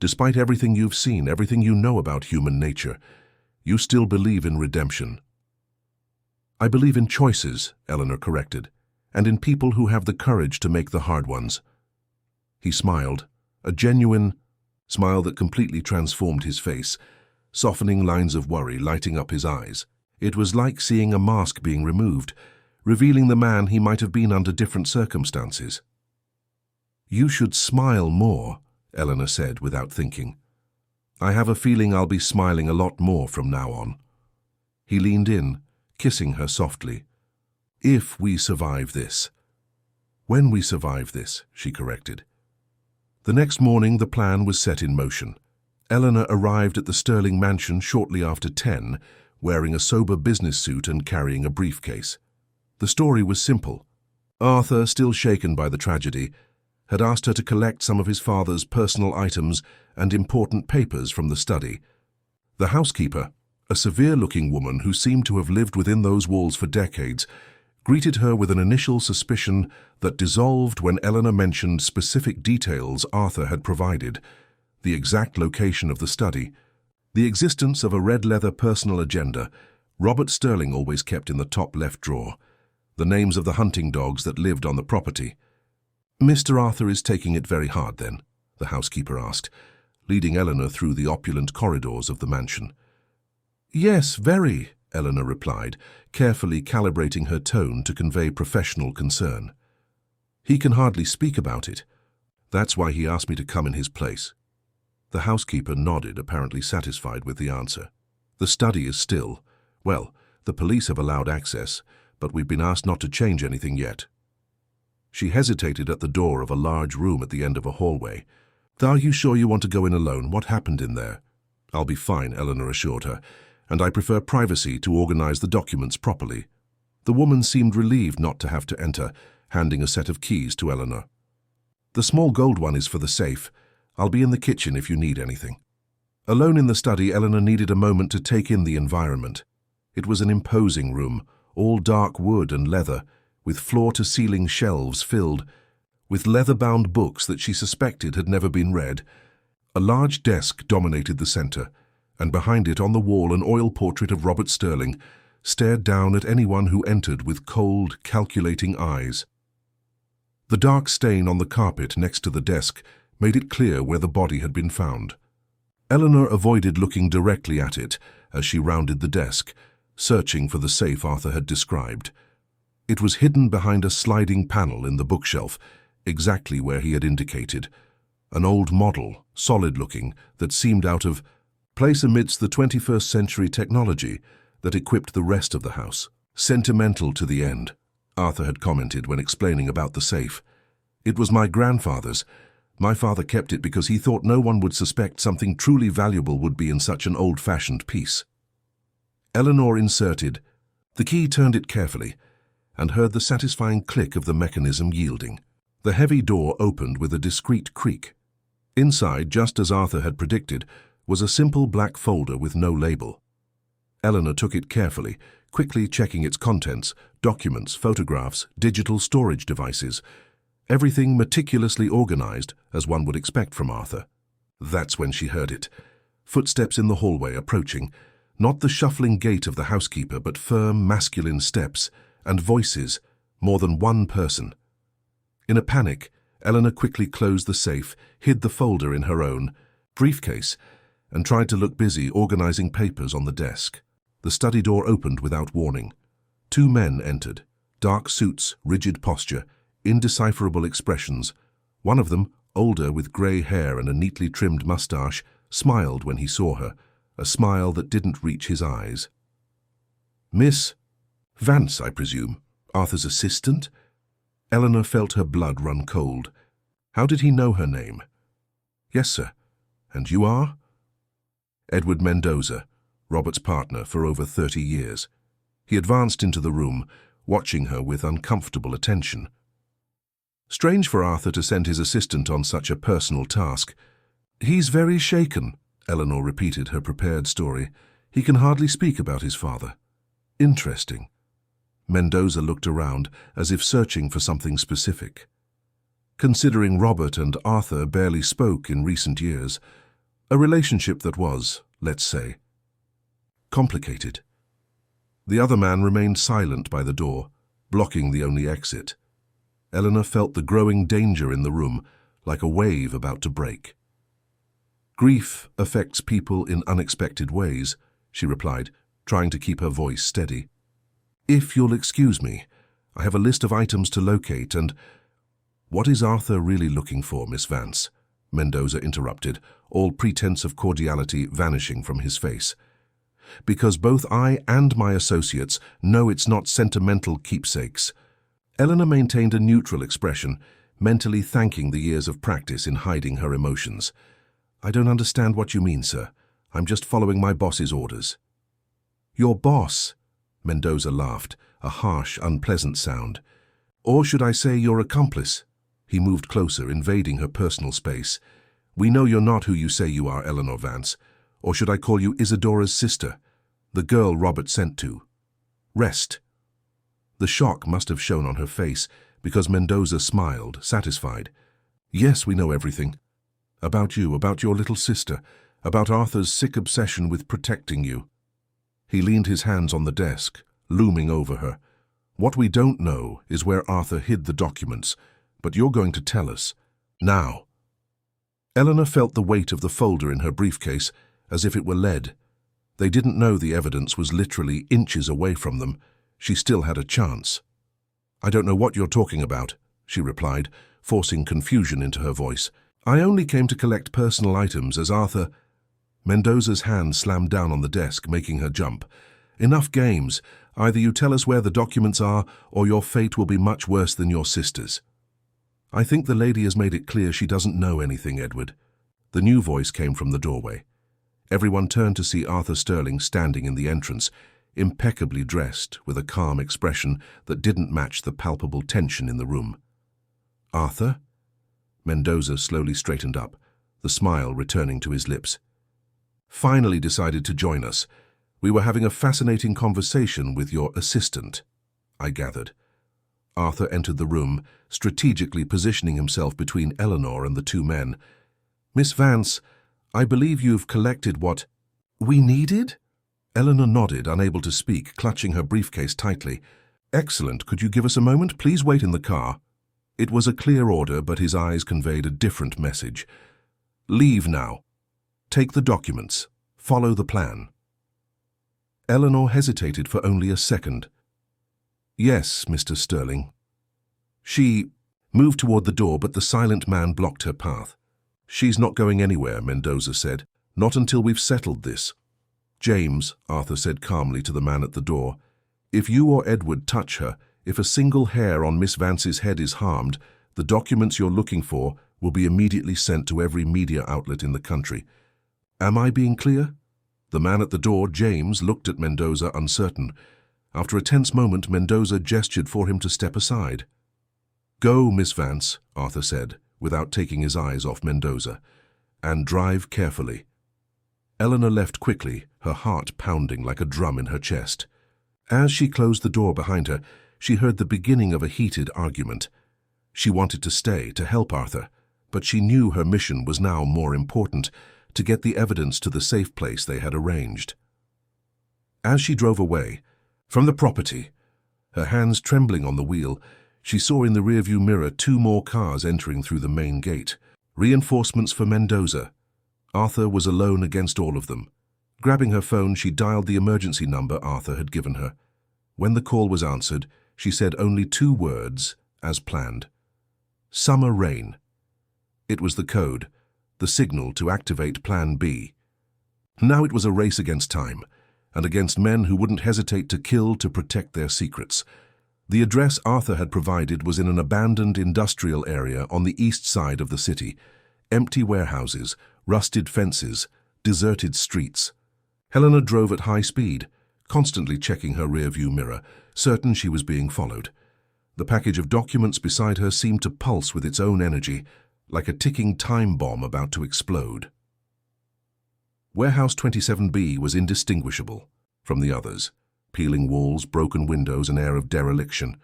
Despite everything you've seen, everything you know about human nature, you still believe in redemption. I believe in choices, Eleanor corrected, and in people who have the courage to make the hard ones. He smiled, a genuine smile that completely transformed his face, softening lines of worry lighting up his eyes. It was like seeing a mask being removed, revealing the man he might have been under different circumstances. You should smile more, Eleanor said without thinking. I have a feeling I'll be smiling a lot more from now on. He leaned in, kissing her softly. If we survive this. When we survive this, she corrected. The next morning the plan was set in motion. Eleanor arrived at the Sterling mansion shortly after 10, wearing a sober business suit and carrying a briefcase. The story was simple. Arthur, still shaken by the tragedy, had asked her to collect some of his father's personal items and important papers from the study. The housekeeper, a severe-looking woman who seemed to have lived within those walls for decades, greeted her with an initial suspicion that dissolved when Eleanor mentioned specific details Arthur had provided: the exact location of the study, the existence of a red-leather personal agenda Robert Sterling always kept in the top left drawer, the names of the hunting dogs that lived on the property. Mr. Arthur is taking it very hard, then? The housekeeper asked, leading Eleanor through the opulent corridors of the mansion. Yes, very, Eleanor replied, carefully calibrating her tone to convey professional concern. He can hardly speak about it. That's why he asked me to come in his place. The housekeeper nodded, apparently satisfied with the answer. The study is still, well, the police have allowed access, but we've been asked not to change anything yet. She hesitated at the door of a large room at the end of a hallway. Are you sure you want to go in alone? What happened in there? I'll be fine, Eleanor assured her, and I prefer privacy to organize the documents properly. The woman seemed relieved not to have to enter, handing a set of keys to Eleanor. The small gold one is for the safe. I'll be in the kitchen if you need anything. Alone in the study, Eleanor needed a moment to take in the environment. It was an imposing room, all dark wood and leather, with floor-to-ceiling shelves filled with leather-bound books that she suspected had never been read. A large desk dominated the center, and behind it on the wall an oil portrait of Robert Sterling stared down at anyone who entered with cold, calculating eyes. The dark stain on the carpet next to the desk made it clear where the body had been found. Eleanor avoided looking directly at it as she rounded the desk, searching for the safe Arthur had described. It was hidden behind a sliding panel in the bookshelf, exactly where he had indicated. An old model, solid-looking, that seemed out of place amidst the 21st century technology that equipped the rest of the house. Sentimental to the end, Arthur had commented when explaining about the safe. It was my grandfather's. My father kept it because he thought no one would suspect something truly valuable would be in such an old-fashioned piece. Eleanor inserted. The key turned it carefully, and heard the satisfying click of the mechanism yielding. The heavy door opened with a discreet creak. Inside, just as Arthur had predicted, was a simple black folder with no label. Eleanor took it carefully, quickly checking its contents, documents, photographs, digital storage devices. Everything meticulously organized, as one would expect from Arthur. That's when she heard it. Footsteps in the hallway approaching, not the shuffling gait of the housekeeper, but firm, masculine steps, and voices, more than one person. In a panic, Eleanor quickly closed the safe, hid the folder in her own briefcase, and tried to look busy organizing papers on the desk. The study door opened without warning. 2 men entered. Dark suits, rigid posture, indecipherable expressions. One of them, older with grey hair and a neatly trimmed mustache, smiled when he saw her, a smile that didn't reach his eyes. "Miss Vance, I presume? Arthur's assistant?" Eleanor felt her blood run cold. How did he know her name? "Yes, sir. And you are?" "Edward Mendoza, Robert's partner for over 30 years. He advanced into the room, watching her with uncomfortable attention. Strange for Arthur to send his assistant on such a personal task. "He's very shaken," Eleanor repeated her prepared story. "He can hardly speak about his father." "Interesting." Mendoza looked around, as if searching for something specific. Considering Robert and Arthur barely spoke in recent years, a relationship that was, let's say, complicated. The other man remained silent by the door, blocking the only exit. Eleanor felt the growing danger in the room, like a wave about to break. "Grief affects people in unexpected ways," she replied, trying to keep her voice steady. "If you'll excuse me, I have a list of items to locate and—" "What is Arthur really looking for, Miss Vance?" Mendoza interrupted, all pretense of cordiality vanishing from his face. "Because both I and my associates know it's not sentimental keepsakes." Eleanor maintained a neutral expression, mentally thanking the years of practice in hiding her emotions. "I don't understand what you mean, sir. I'm just following my boss's orders." "Your boss?" Mendoza laughed, a harsh, unpleasant sound. "Or should I say your accomplice?" He moved closer, invading her personal space. "We know you're not who you say you are, Eleanor Vance. Or should I call you Isadora's sister, the girl Robert sent to?" "Rest." The shock must have shown on her face, because Mendoza smiled, satisfied. "Yes, we know everything. About you, about your little sister, about Arthur's sick obsession with protecting you." He leaned his hands on the desk, looming over her. "What we don't know is where Arthur hid the documents, but you're going to tell us. Now." Eleanor felt the weight of the folder in her briefcase, as if it were lead. They didn't know the evidence was literally inches away from them. She still had a chance. "I don't know what you're talking about," she replied, forcing confusion into her voice. "I only came to collect personal items as Arthur—" Mendoza's hand slammed down on the desk, making her jump. "Enough games. Either you tell us where the documents are, or your fate will be much worse than your sister's." "I think the lady has made it clear she doesn't know anything, Edward." The new voice came from the doorway. Everyone turned to see Arthur Sterling standing in the entrance, impeccably dressed, with a calm expression that didn't match the palpable tension in the room. "Arthur?" Mendoza slowly straightened up, the smile returning to his lips. "Finally decided to join us. We were having a fascinating conversation with your assistant, I gathered." Arthur entered the room, strategically positioning himself between Eleanor and the 2 men. "Miss Vance, I believe you've collected what we needed?" Eleanor nodded, unable to speak, clutching her briefcase tightly. "Excellent. Could you give us a moment? Please wait in the car." It was a clear order, but his eyes conveyed a different message. "Leave now. Take the documents. Follow the plan." Eleanor hesitated for only a second. "Yes, Mr. Sterling." She moved toward the door, but the silent man blocked her path. "She's not going anywhere," Mendoza said. "Not until we've settled this." "James," Arthur said calmly to the man at the door, "if you or Edward touch her, if a single hair on Miss Vance's head is harmed, the documents you're looking for will be immediately sent to every media outlet in the country. Am I being clear?" The man at the door, James, looked at Mendoza, uncertain. After a tense moment, Mendoza gestured for him to step aside. "Go, Miss Vance," Arthur said, without taking his eyes off Mendoza, "and drive carefully." Eleanor left quickly, her heart pounding like a drum in her chest. As she closed the door behind her, she heard the beginning of a heated argument. She wanted to stay, to help Arthur, but she knew her mission was now more important, to get the evidence to the safe place they had arranged. As she drove away, from the property, her hands trembling on the wheel, she saw in the rearview mirror 2 more cars entering through the main gate. Reinforcements for Mendoza. Arthur was alone against all of them. Grabbing her phone, she dialed the emergency number Arthur had given her. When the call was answered, she said only 2 words, as planned. "Summer rain." It was the code, the signal to activate Plan B. Now it was a race against time, and against men who wouldn't hesitate to kill to protect their secrets. The address Arthur had provided was in an abandoned industrial area on the east side of the city. Empty warehouses, rusted fences, deserted streets. Helena drove at high speed, constantly checking her rearview mirror, certain she was being followed. The package of documents beside her seemed to pulse with its own energy, like a ticking time bomb about to explode. Warehouse 27B was indistinguishable from the others, peeling walls, broken windows, an air of dereliction.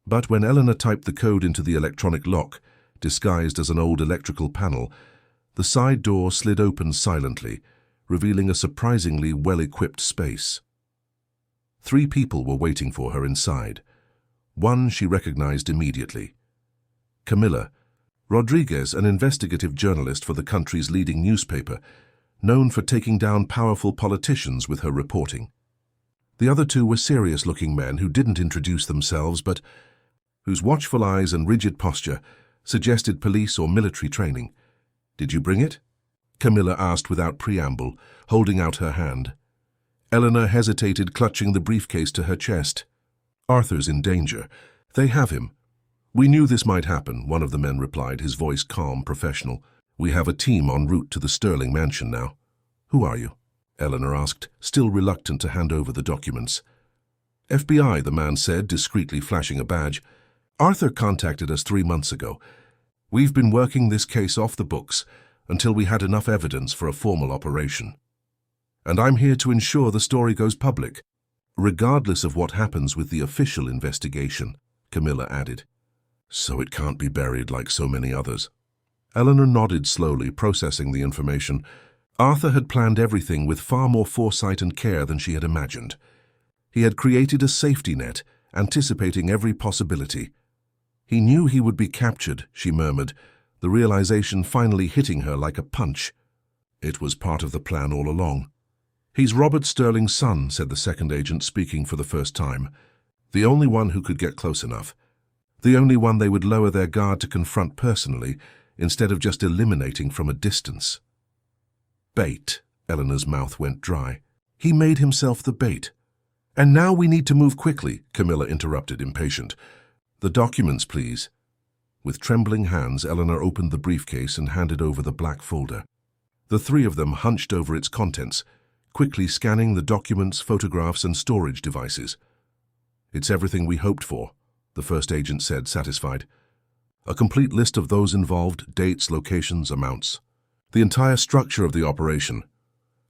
But when Eleanor typed the code into the electronic lock, disguised as an old electrical panel, the side door slid open silently, revealing a surprisingly well-equipped space. 3 people were waiting for her inside. One she recognized immediately. Camilla Rodriguez, an investigative journalist for the country's leading newspaper, known for taking down powerful politicians with her reporting. The other 2 were serious-looking men who didn't introduce themselves, but whose watchful eyes and rigid posture suggested police or military training. "Did you bring it?" Camilla asked without preamble, holding out her hand. Eleanor hesitated, clutching the briefcase to her chest. "Arthur's in danger. They have him." "We knew this might happen," one of the men replied, his voice calm, professional. "We have a team en route to the Sterling mansion now." "Who are you?" Eleanor asked, still reluctant to hand over the documents. "FBI," the man said, discreetly flashing a badge. "Arthur contacted us 3 months ago. We've been working this case off the books until we had enough evidence for a formal operation. And I'm here to ensure the story goes public, regardless of what happens with the official investigation," Camilla added. "So it can't be buried like so many others." Eleanor nodded slowly, processing the information. Arthur had planned everything with far more foresight and care than she had imagined. He had created a safety net, anticipating every possibility. "He knew he would be captured," she murmured, the realization finally hitting her like a punch. "It was part of the plan all along." "He's Robert Sterling's son," said the second agent, speaking for the first time. "The only one who could get close enough. The only one they would lower their guard to confront personally, instead of just eliminating from a distance." "Bait." Eleanor's mouth went dry. "He made himself the bait." "And now we need to move quickly," Camilla interrupted, impatient. "The documents, please." With trembling hands, Eleanor opened the briefcase and handed over the black folder. The 3 of them hunched over its contents, quickly scanning the documents, photographs, and storage devices. "It's everything we hoped for," the first agent said, satisfied. "A complete list of those involved, dates, locations, amounts. The entire structure of the operation."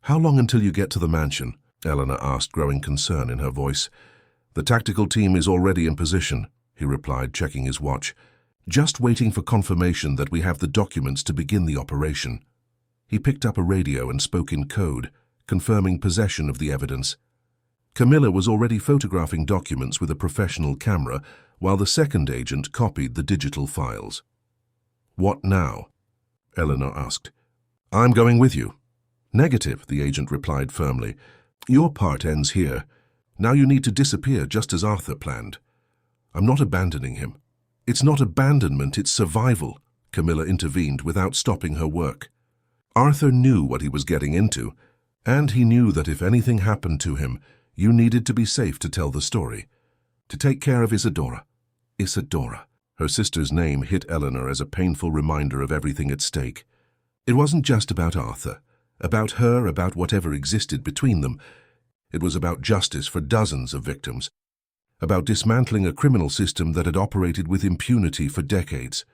"How long until you get to the mansion?" Eleanor asked, growing concern in her voice. "The tactical team is already in position," he replied, checking his watch. "Just waiting for confirmation that we have the documents to begin the operation." He picked up a radio and spoke in code, confirming possession of the evidence. Camilla was already photographing documents with a professional camera, while the second agent copied the digital files. "What now?" Eleanor asked. "I'm going with you." "Negative," the agent replied firmly. "Your part ends here. Now you need to disappear just as Arthur planned." "I'm not abandoning him." "It's not abandonment, it's survival," Camilla intervened without stopping her work. "Arthur knew what he was getting into, and he knew that if anything happened to him, you needed to be safe to tell the story. To take care of Isadora." Isadora. Her sister's name hit Eleanor as a painful reminder of everything at stake. It wasn't just about Arthur, about her, about whatever existed between them. It was about justice for dozens of victims, about dismantling a criminal system that had operated with impunity for decades.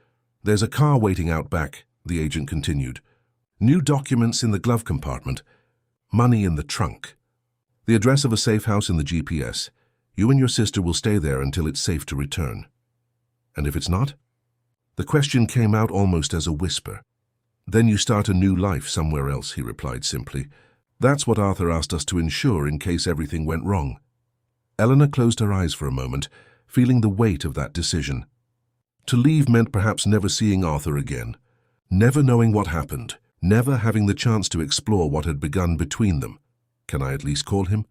"There's a car waiting out back," the agent continued. "New documents in the glove compartment. Money in the trunk. The address of a safe house in the GPS. You and your sister will stay there until it's safe to return." "And if it's not?" The question came out almost as a whisper. "Then you start a new life somewhere else," he replied simply. "That's what Arthur asked us to ensure in case everything went wrong." Eleanor closed her eyes for a moment, feeling the weight of that decision. To leave meant perhaps never seeing Arthur again, never knowing what happened, never having the chance to explore what had begun between them. Can I at least call him?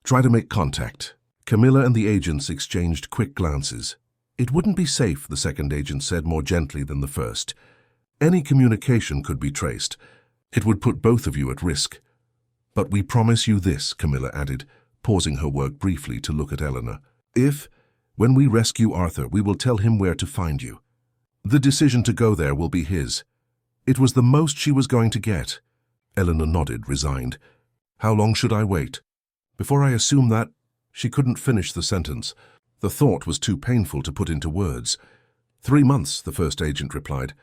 Try to make contact. Camilla and the agents exchanged quick glances. "It wouldn't be safe," the second agent said more gently than the first. "Any communication could be traced. It would put both of you at risk." "But we promise you this," Camilla added, pausing her work briefly to look at Eleanor. When we rescue Arthur, we will tell him where to find you. The decision to go there will be his." It was the most she was going to get. Eleanor nodded, resigned. "How long should I wait?" "Before I assume that—" She couldn't finish the sentence. The thought was too painful to put into words. 3 months, the first agent replied.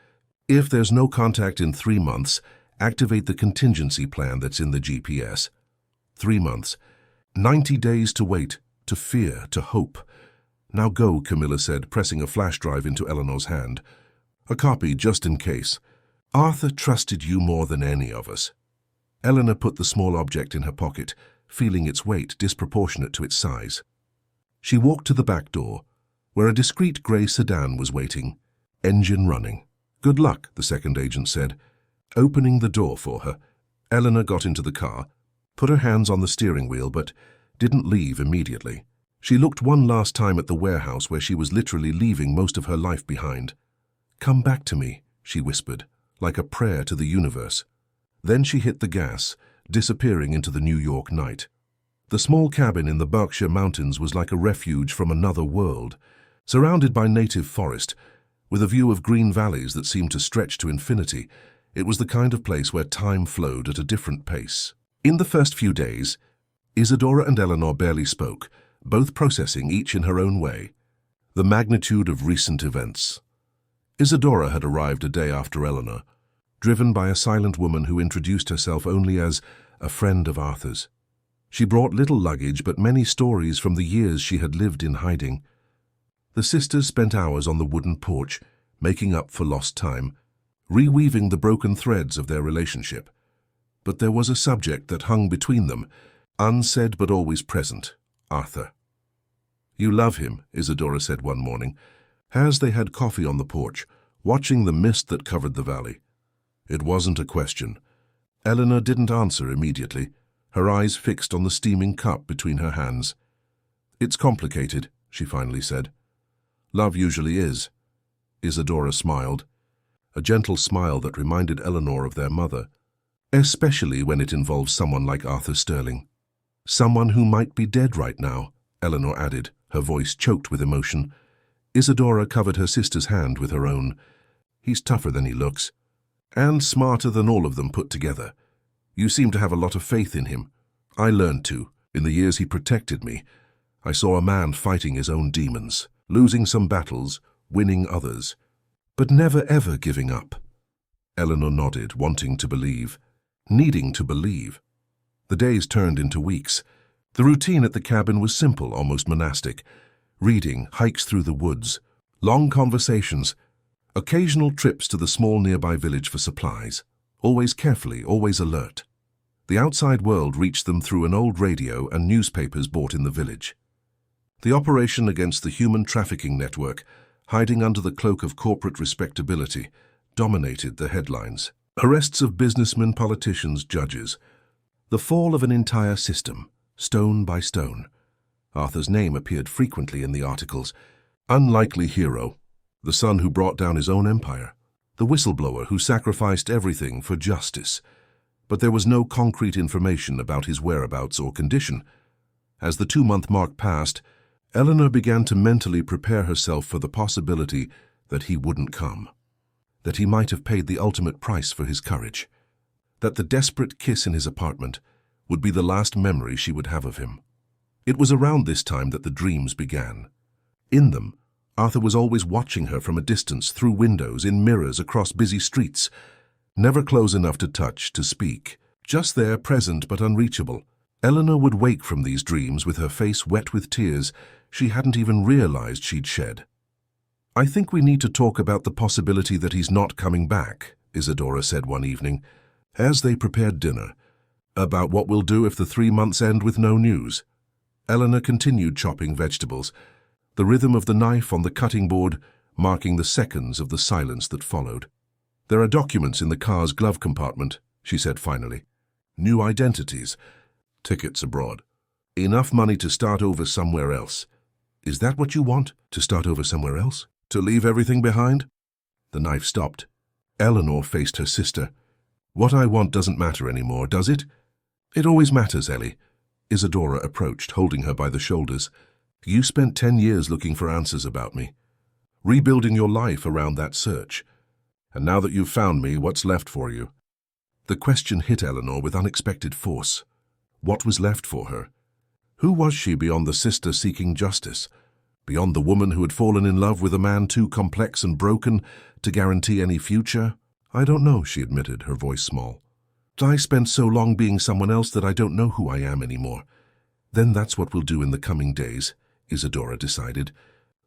"If there's no contact in 3 months, activate the contingency plan that's in the GPS. 3 months. 90 days to wait, to fear, to hope. Now go," Camilla said, pressing a flash drive into Eleanor's hand. "A copy, just in case. Arthur trusted you more than any of us." Eleanor put the small object in her pocket, feeling its weight disproportionate to its size. She walked to the back door, where a discreet grey sedan was waiting, engine running. "Good luck," the second agent said, opening the door for her. Eleanor got into the car, put her hands on the steering wheel, but didn't leave immediately. She looked one last time at the warehouse where she was literally leaving most of her life behind. "Come back to me," she whispered, like a prayer to the universe. Then she hit the gas, disappearing into the New York night. The small cabin in the Berkshire Mountains was like a refuge from another world, surrounded by native forest, with a view of green valleys that seemed to stretch to infinity. It was the kind of place where time flowed at a different pace. In the first few days, Isadora and Eleanor barely spoke, both processing each in her own way the magnitude of recent events. Isadora had arrived a day after Eleanor, driven by a silent woman who introduced herself only as a friend of Arthur's. She brought little luggage but many stories from the years she had lived in hiding. The sisters spent hours on the wooden porch, making up for lost time, reweaving the broken threads of their relationship. But there was a subject that hung between them, unsaid but always present: Arthur. "You love him," Isadora said one morning, as they had coffee on the porch, watching the mist that covered the valley. It wasn't a question. Eleanor didn't answer immediately, her eyes fixed on the steaming cup between her hands. "It's complicated," she finally said. "Love usually is." Isadora smiled, a gentle smile that reminded Eleanor of their mother, especially when it involves someone like Arthur Sterling. "Someone who might be dead right now," Eleanor added, her voice choked with emotion. Isadora covered her sister's hand with her own. "He's tougher than he looks, and smarter than all of them put together. You seem to have a lot of faith in him. I learned to. In the years he protected me, I saw a man fighting his own demons, losing some battles, winning others, but never ever giving up." Eleanor nodded, wanting to believe, needing to believe. The days turned into weeks. The routine at the cabin was simple, almost monastic. Reading, hikes through the woods, long conversations, occasional trips to the small nearby village for supplies, always carefully, always alert. The outside world reached them through an old radio and newspapers bought in the village. The operation against the human trafficking network, hiding under the cloak of corporate respectability, dominated the headlines. Arrests of businessmen, politicians, judges. The fall of an entire system, stone by stone. Arthur's name appeared frequently in the articles. Unlikely hero, the son who brought down his own empire, the whistleblower who sacrificed everything for justice. But there was no concrete information about his whereabouts or condition. As the 2-month mark passed, Eleanor began to mentally prepare herself for the possibility that he wouldn't come, that he might have paid the ultimate price for his courage, that the desperate kiss in his apartment would be the last memory she would have of him. It was around this time that the dreams began. In them, Arthur was always watching her from a distance, through windows, in mirrors, across busy streets. Never close enough to touch, to speak. Just there, present but unreachable. Eleanor would wake from these dreams with her face wet with tears she hadn't even realized she'd shed. "I think we need to talk about the possibility that he's not coming back," Isadora said one evening, as they prepared dinner. "About what we'll do if the 3 months end with no news." Eleanor continued chopping vegetables, the rhythm of the knife on the cutting board marking the seconds of the silence that followed. "There are documents in the car's glove compartment," she said finally. "New identities, tickets abroad. Enough money to start over somewhere else." "Is that what you want? To start over somewhere else? To leave everything behind?" The knife stopped. Eleanor faced her sister. "What I want doesn't matter anymore, does it?" "It always matters, Ellie." Isadora approached, holding her by the shoulders. "You spent 10 years looking for answers about me, rebuilding your life around that search. And now that you've found me, what's left for you?" The question hit Eleanor with unexpected force. What was left for her? Who was she beyond the sister seeking justice? Beyond the woman who had fallen in love with a man too complex and broken to guarantee any future? "I don't know," she admitted, her voice small. "I spent so long being someone else that I don't know who I am anymore." "Then that's what we'll do in the coming days," Isadora decided.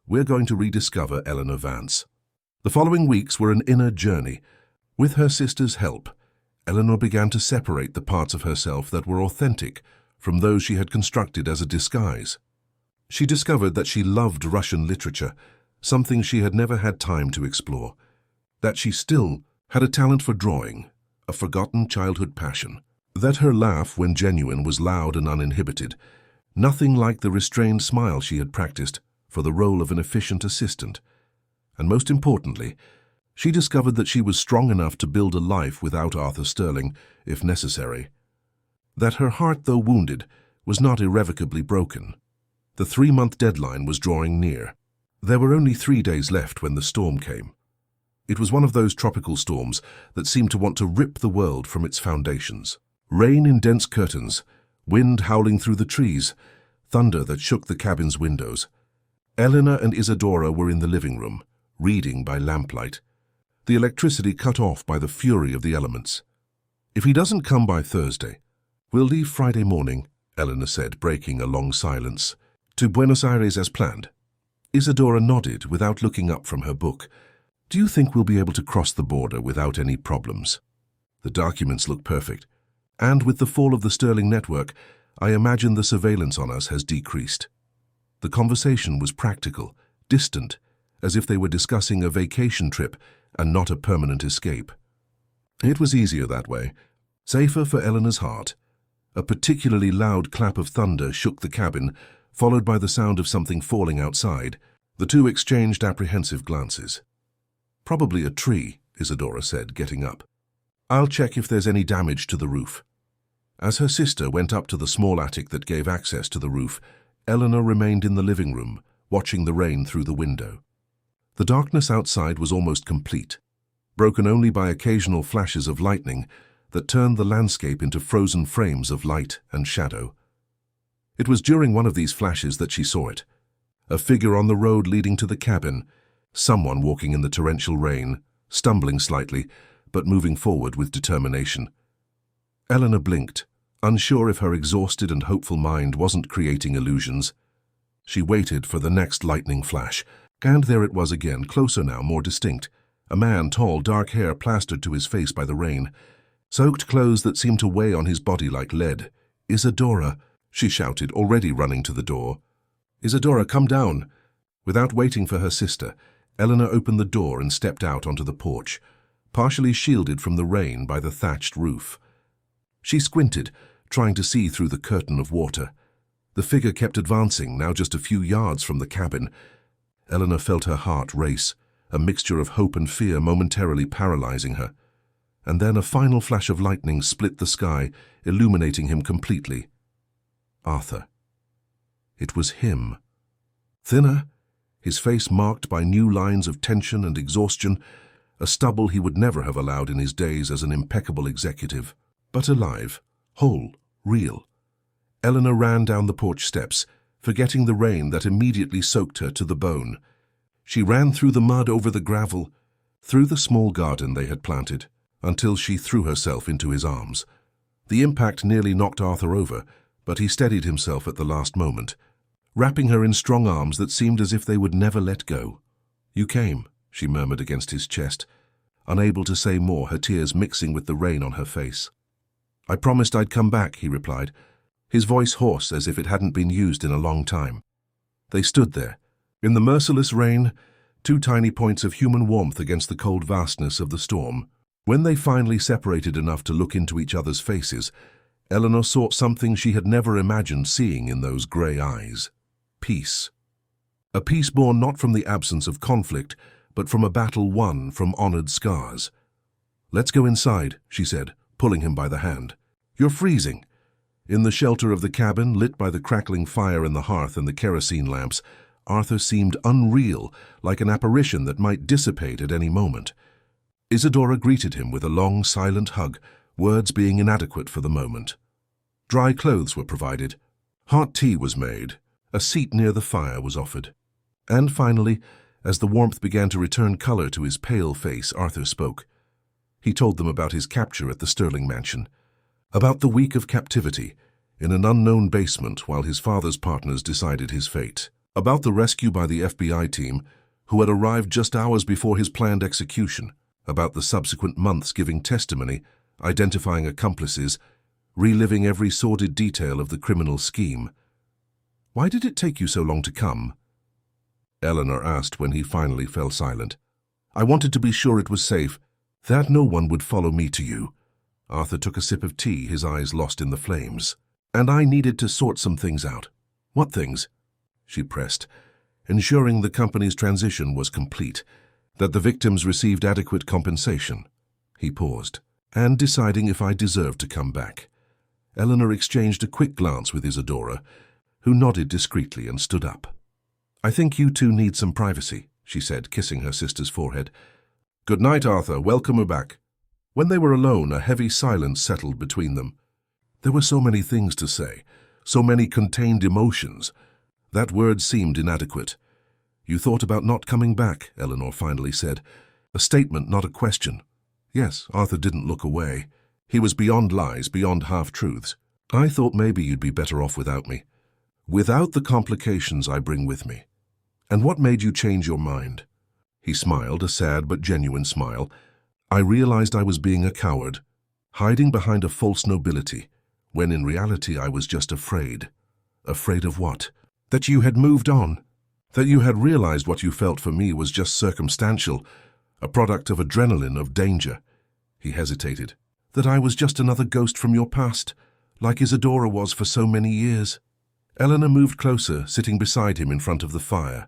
"We're going to rediscover Eleanor Vance." The following weeks were an inner journey. With her sister's help, Eleanor began to separate the parts of herself that were authentic from those she had constructed as a disguise. She discovered that she loved Russian literature, something she had never had time to explore. That she still had a talent for drawing, a forgotten childhood passion. That her laugh, when genuine, was loud and uninhibited, nothing like the restrained smile she had practiced for the role of an efficient assistant. And most importantly, she discovered that she was strong enough to build a life without Arthur Sterling, if necessary. That her heart, though wounded, was not irrevocably broken. The 3-month deadline was drawing near. There were only 3 days left when the storm came. It was one of those tropical storms that seemed to want to rip the world from its foundations. Rain in dense curtains, wind howling through the trees, thunder that shook the cabin's windows. Eleanor and Isadora were in the living room, reading by lamplight, the electricity cut off by the fury of the elements. "If he doesn't come by Thursday, we'll leave Friday morning," Eleanor said, breaking a long silence. "To Buenos Aires as planned." Isadora nodded without looking up from her book. "Do you think we'll be able to cross the border without any problems?" "The documents look perfect. And with the fall of the Sterling network, I imagine the surveillance on us has decreased." The conversation was practical, distant, as if they were discussing a vacation trip and not a permanent escape. It was easier that way, safer for Eleanor's heart. A particularly loud clap of thunder shook the cabin, followed by the sound of something falling outside. The two exchanged apprehensive glances. "Probably a tree," Isadora said, getting up. "I'll check if there's any damage to the roof." As her sister went up to the small attic that gave access to the roof, Eleanor remained in the living room, watching the rain through the window. The darkness outside was almost complete, broken only by occasional flashes of lightning that turned the landscape into frozen frames of light and shadow. It was during one of these flashes that she saw it. A figure on the road leading to the cabin, someone walking in the torrential rain, stumbling slightly, but moving forward with determination. Eleanor blinked, unsure if her exhausted and hopeful mind wasn't creating illusions. She waited for the next lightning flash, and there it was again, closer now, more distinct. A man, tall, dark hair plastered to his face by the rain, soaked clothes that seemed to weigh on his body like lead. "Isadora," she shouted, already running to the door. "Isadora, come down." Without waiting for her sister, Eleanor opened the door and stepped out onto the porch, partially shielded from the rain by the thatched roof. She squinted, trying to see through the curtain of water. The figure kept advancing, now just a few yards from the cabin. Eleanor felt her heart race, a mixture of hope and fear momentarily paralyzing her. And then a final flash of lightning split the sky, illuminating him completely. Arthur. It was him. Thinner, his face marked by new lines of tension and exhaustion, a stubble he would never have allowed in his days as an impeccable executive, but alive, whole, real. Eleanor ran down the porch steps, forgetting the rain that immediately soaked her to the bone. She ran through the mud, over the gravel, through the small garden they had planted, until she threw herself into his arms. The impact nearly knocked Arthur over, but he steadied himself at the last moment, wrapping her in strong arms that seemed as if they would never let go. "You came," she murmured against his chest, unable to say more, her tears mixing with the rain on her face. "I promised I'd come back," he replied, his voice hoarse as if it hadn't been used in a long time. They stood there, in the merciless rain, two tiny points of human warmth against the cold vastness of the storm. When they finally separated enough to look into each other's faces, Eleanor saw something she had never imagined seeing in those grey eyes. Peace. A peace born not from the absence of conflict, but from a battle won from honored scars. "Let's go inside," she said, pulling him by the hand. "You're freezing." In the shelter of the cabin, lit by the crackling fire in the hearth and the kerosene lamps, Arthur seemed unreal, like an apparition that might dissipate at any moment. Isadora greeted him with a long, silent hug, words being inadequate for the moment. Dry clothes were provided. Hot tea was made. A seat near the fire was offered. And finally, as the warmth began to return color to his pale face, Arthur spoke. He told them about his capture at the Sterling mansion, about the week of captivity in an unknown basement while his father's partners decided his fate, about the rescue by the FBI team, who had arrived just hours before his planned execution, about the subsequent months giving testimony, identifying accomplices, reliving every sordid detail of the criminal scheme. "Why did it take you so long to come?" Eleanor asked when he finally fell silent. "I wanted to be sure it was safe, that no one would follow me to you." Arthur took a sip of tea, his eyes lost in the flames. "And I needed to sort some things out." "What things?" she pressed. "Ensuring the company's transition was complete, that the victims received adequate compensation." He paused. "And deciding if I deserved to come back." Eleanor exchanged a quick glance with Isadora, who nodded discreetly and stood up. "I think you two need some privacy," she said, kissing her sister's forehead. "Good night, Arthur. Welcome back." When they were alone, a heavy silence settled between them. There were so many things to say, so many contained emotions. That word seemed inadequate. "You thought about not coming back," Eleanor finally said. A statement, not a question. Yes, Arthur didn't look away. He was beyond lies, beyond half-truths. "I thought maybe you'd be better off without me. Without the complications I bring with me." "And what made you change your mind?" He smiled, a sad but genuine smile. "I realized I was being a coward, hiding behind a false nobility, when in reality I was just afraid." "Afraid of what?" "That you had moved on. That you had realized what you felt for me was just circumstantial, a product of adrenaline, of danger." He hesitated. "That I was just another ghost from your past, like Isadora was for so many years." Eleanor moved closer, sitting beside him in front of the fire.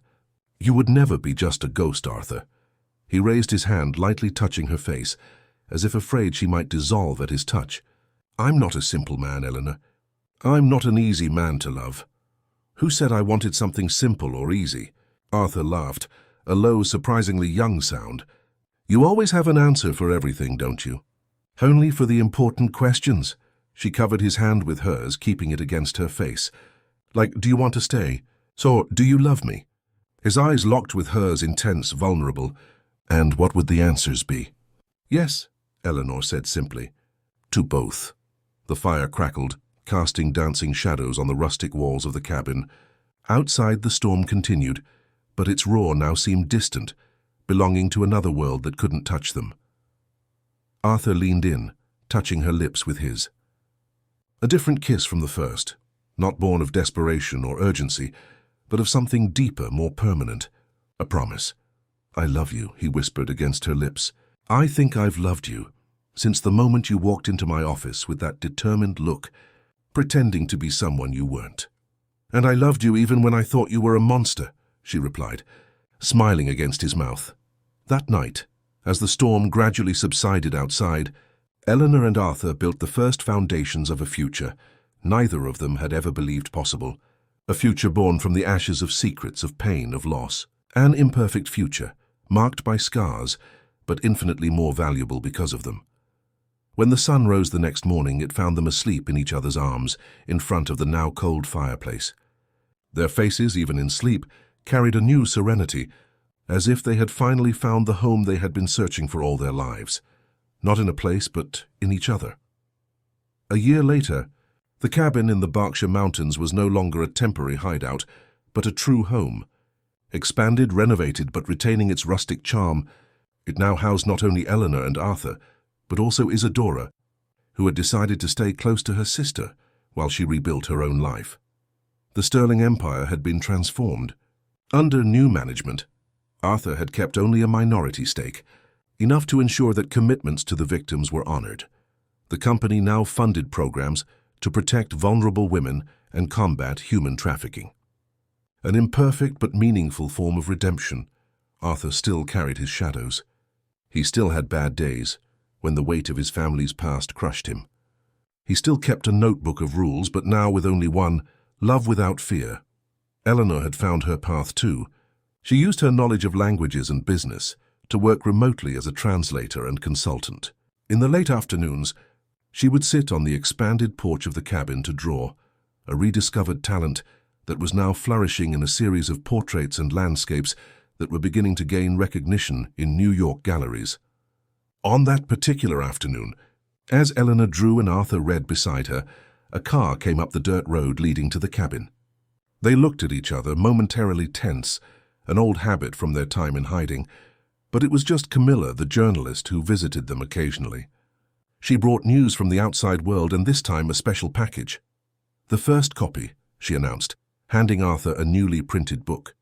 "You would never be just a ghost, Arthur." He raised his hand, lightly touching her face, as if afraid she might dissolve at his touch. "I'm not a simple man, Eleanor. I'm not an easy man to love." "Who said I wanted something simple or easy?" Arthur laughed, a low, surprisingly young sound. "You always have an answer for everything, don't you?" "Only for the important questions." She covered his hand with hers, keeping it against her face. "Like, do you want to stay? So, do you love me?" His eyes locked with hers, intense, vulnerable. "And what would the answers be?" "Yes," Eleanor said simply. "To both." The fire crackled, casting dancing shadows on the rustic walls of the cabin. Outside, the storm continued, but its roar now seemed distant, belonging to another world that couldn't touch them. Arthur leaned in, touching her lips with his. A different kiss from the first, not born of desperation or urgency, but of something deeper, more permanent. A promise. "I love you," he whispered against her lips. "I think I've loved you since the moment you walked into my office with that determined look, pretending to be someone you weren't." "And I loved you even when I thought you were a monster," she replied, smiling against his mouth. That night, as the storm gradually subsided outside, Eleanor and Arthur built the first foundations of a future neither of them had ever believed possible. A future born from the ashes of secrets, of pain, of loss. An imperfect future, marked by scars, but infinitely more valuable because of them. When the sun rose the next morning, it found them asleep in each other's arms in front of the now cold fireplace. Their faces, even in sleep, carried a new serenity, as if they had finally found the home they had been searching for all their lives. Not in a place, but in each other. A year later, the cabin in the Berkshire Mountains was no longer a temporary hideout, but a true home. Expanded, renovated, but retaining its rustic charm, it now housed not only Eleanor and Arthur, but also Isadora, who had decided to stay close to her sister while she rebuilt her own life. The Sterling Empire had been transformed. Under new management, Arthur had kept only a minority stake, enough to ensure that commitments to the victims were honored. The company now funded programs to protect vulnerable women and combat human trafficking. An imperfect but meaningful form of redemption. Arthur still carried his shadows. He still had bad days, when the weight of his family's past crushed him. He still kept a notebook of rules, but now with only one: love without fear. Eleanor had found her path too. She used her knowledge of languages and business to work remotely as a translator and consultant. In the late afternoons, she would sit on the expanded porch of the cabin to draw, a rediscovered talent that was now flourishing in a series of portraits and landscapes that were beginning to gain recognition in New York galleries. On that particular afternoon, as Eleanor drew and Arthur read beside her, a car came up the dirt road leading to the cabin. They looked at each other, momentarily tense, an old habit from their time in hiding, but it was just Camilla, the journalist, who visited them occasionally. She brought news from the outside world, and this time a special package. "The first copy," she announced, handing Arthur a newly printed book.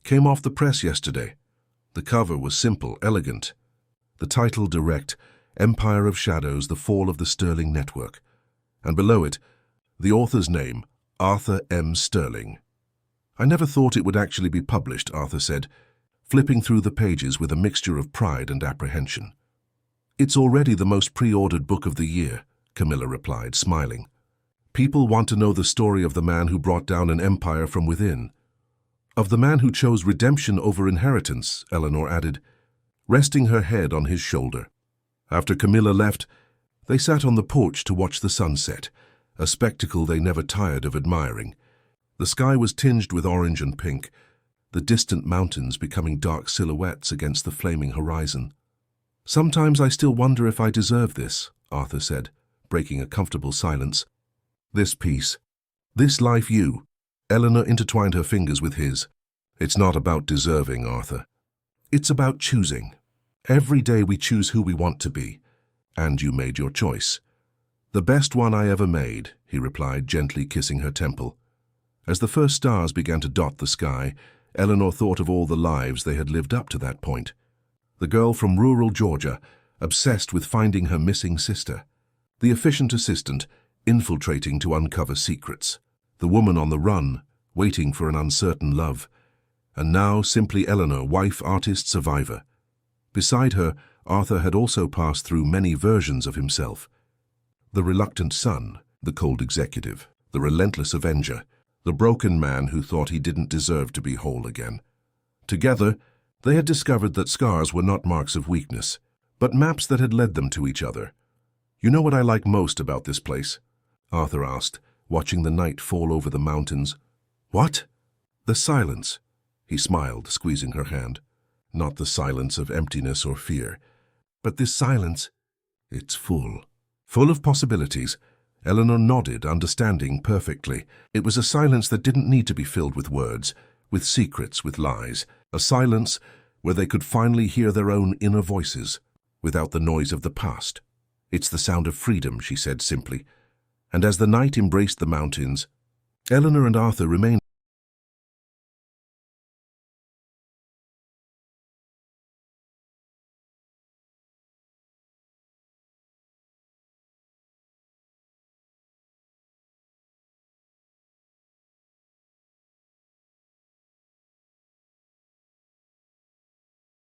"Came off the press yesterday." The cover was simple, elegant. The title direct: Empire of Shadows, The Fall of the Sterling Network. And below it, the author's name, Arthur M. Sterling. "I never thought it would actually be published," Arthur said, flipping through the pages with a mixture of pride and apprehension. "It's already the most pre-ordered book of the year," Camilla replied, smiling. "People want to know the story of the man who brought down an empire from within. Of the man who chose redemption over inheritance," Eleanor added, resting her head on his shoulder. After Camilla left, they sat on the porch to watch the sunset, a spectacle they never tired of admiring. The sky was tinged with orange and pink, the distant mountains becoming dark silhouettes against the flaming horizon. "Sometimes I still wonder if I deserve this," Arthur said, breaking a comfortable silence. "This peace, this life you." Eleanor intertwined her fingers with his. "It's not about deserving, Arthur. It's about choosing. Every day we choose who we want to be, and you made your choice." "The best one I ever made," he replied, gently kissing her temple. As the first stars began to dot the sky, Eleanor thought of all the lives they had lived up to that point. The girl from rural Georgia, obsessed with finding her missing sister. The efficient assistant, infiltrating to uncover secrets. The woman on the run, waiting for an uncertain love. And now simply Eleanor, wife, artist, survivor. Beside her, Arthur had also passed through many versions of himself. The reluctant son, the cold executive, the relentless avenger, the broken man who thought he didn't deserve to be whole again. Together, they had discovered that scars were not marks of weakness, but maps that had led them to each other. "You know what I like most about this place?" Arthur asked, watching the night fall over the mountains. "What?" "The silence." He smiled, squeezing her hand. "Not the silence of emptiness or fear, but this silence, it's full. Full of possibilities." Eleanor nodded, understanding perfectly. It was a silence that didn't need to be filled with words, with secrets, with lies. A silence where they could finally hear their own inner voices, without the noise of the past. "It's the sound of freedom," she said simply. And as the night embraced the mountains, Eleanor and Arthur remained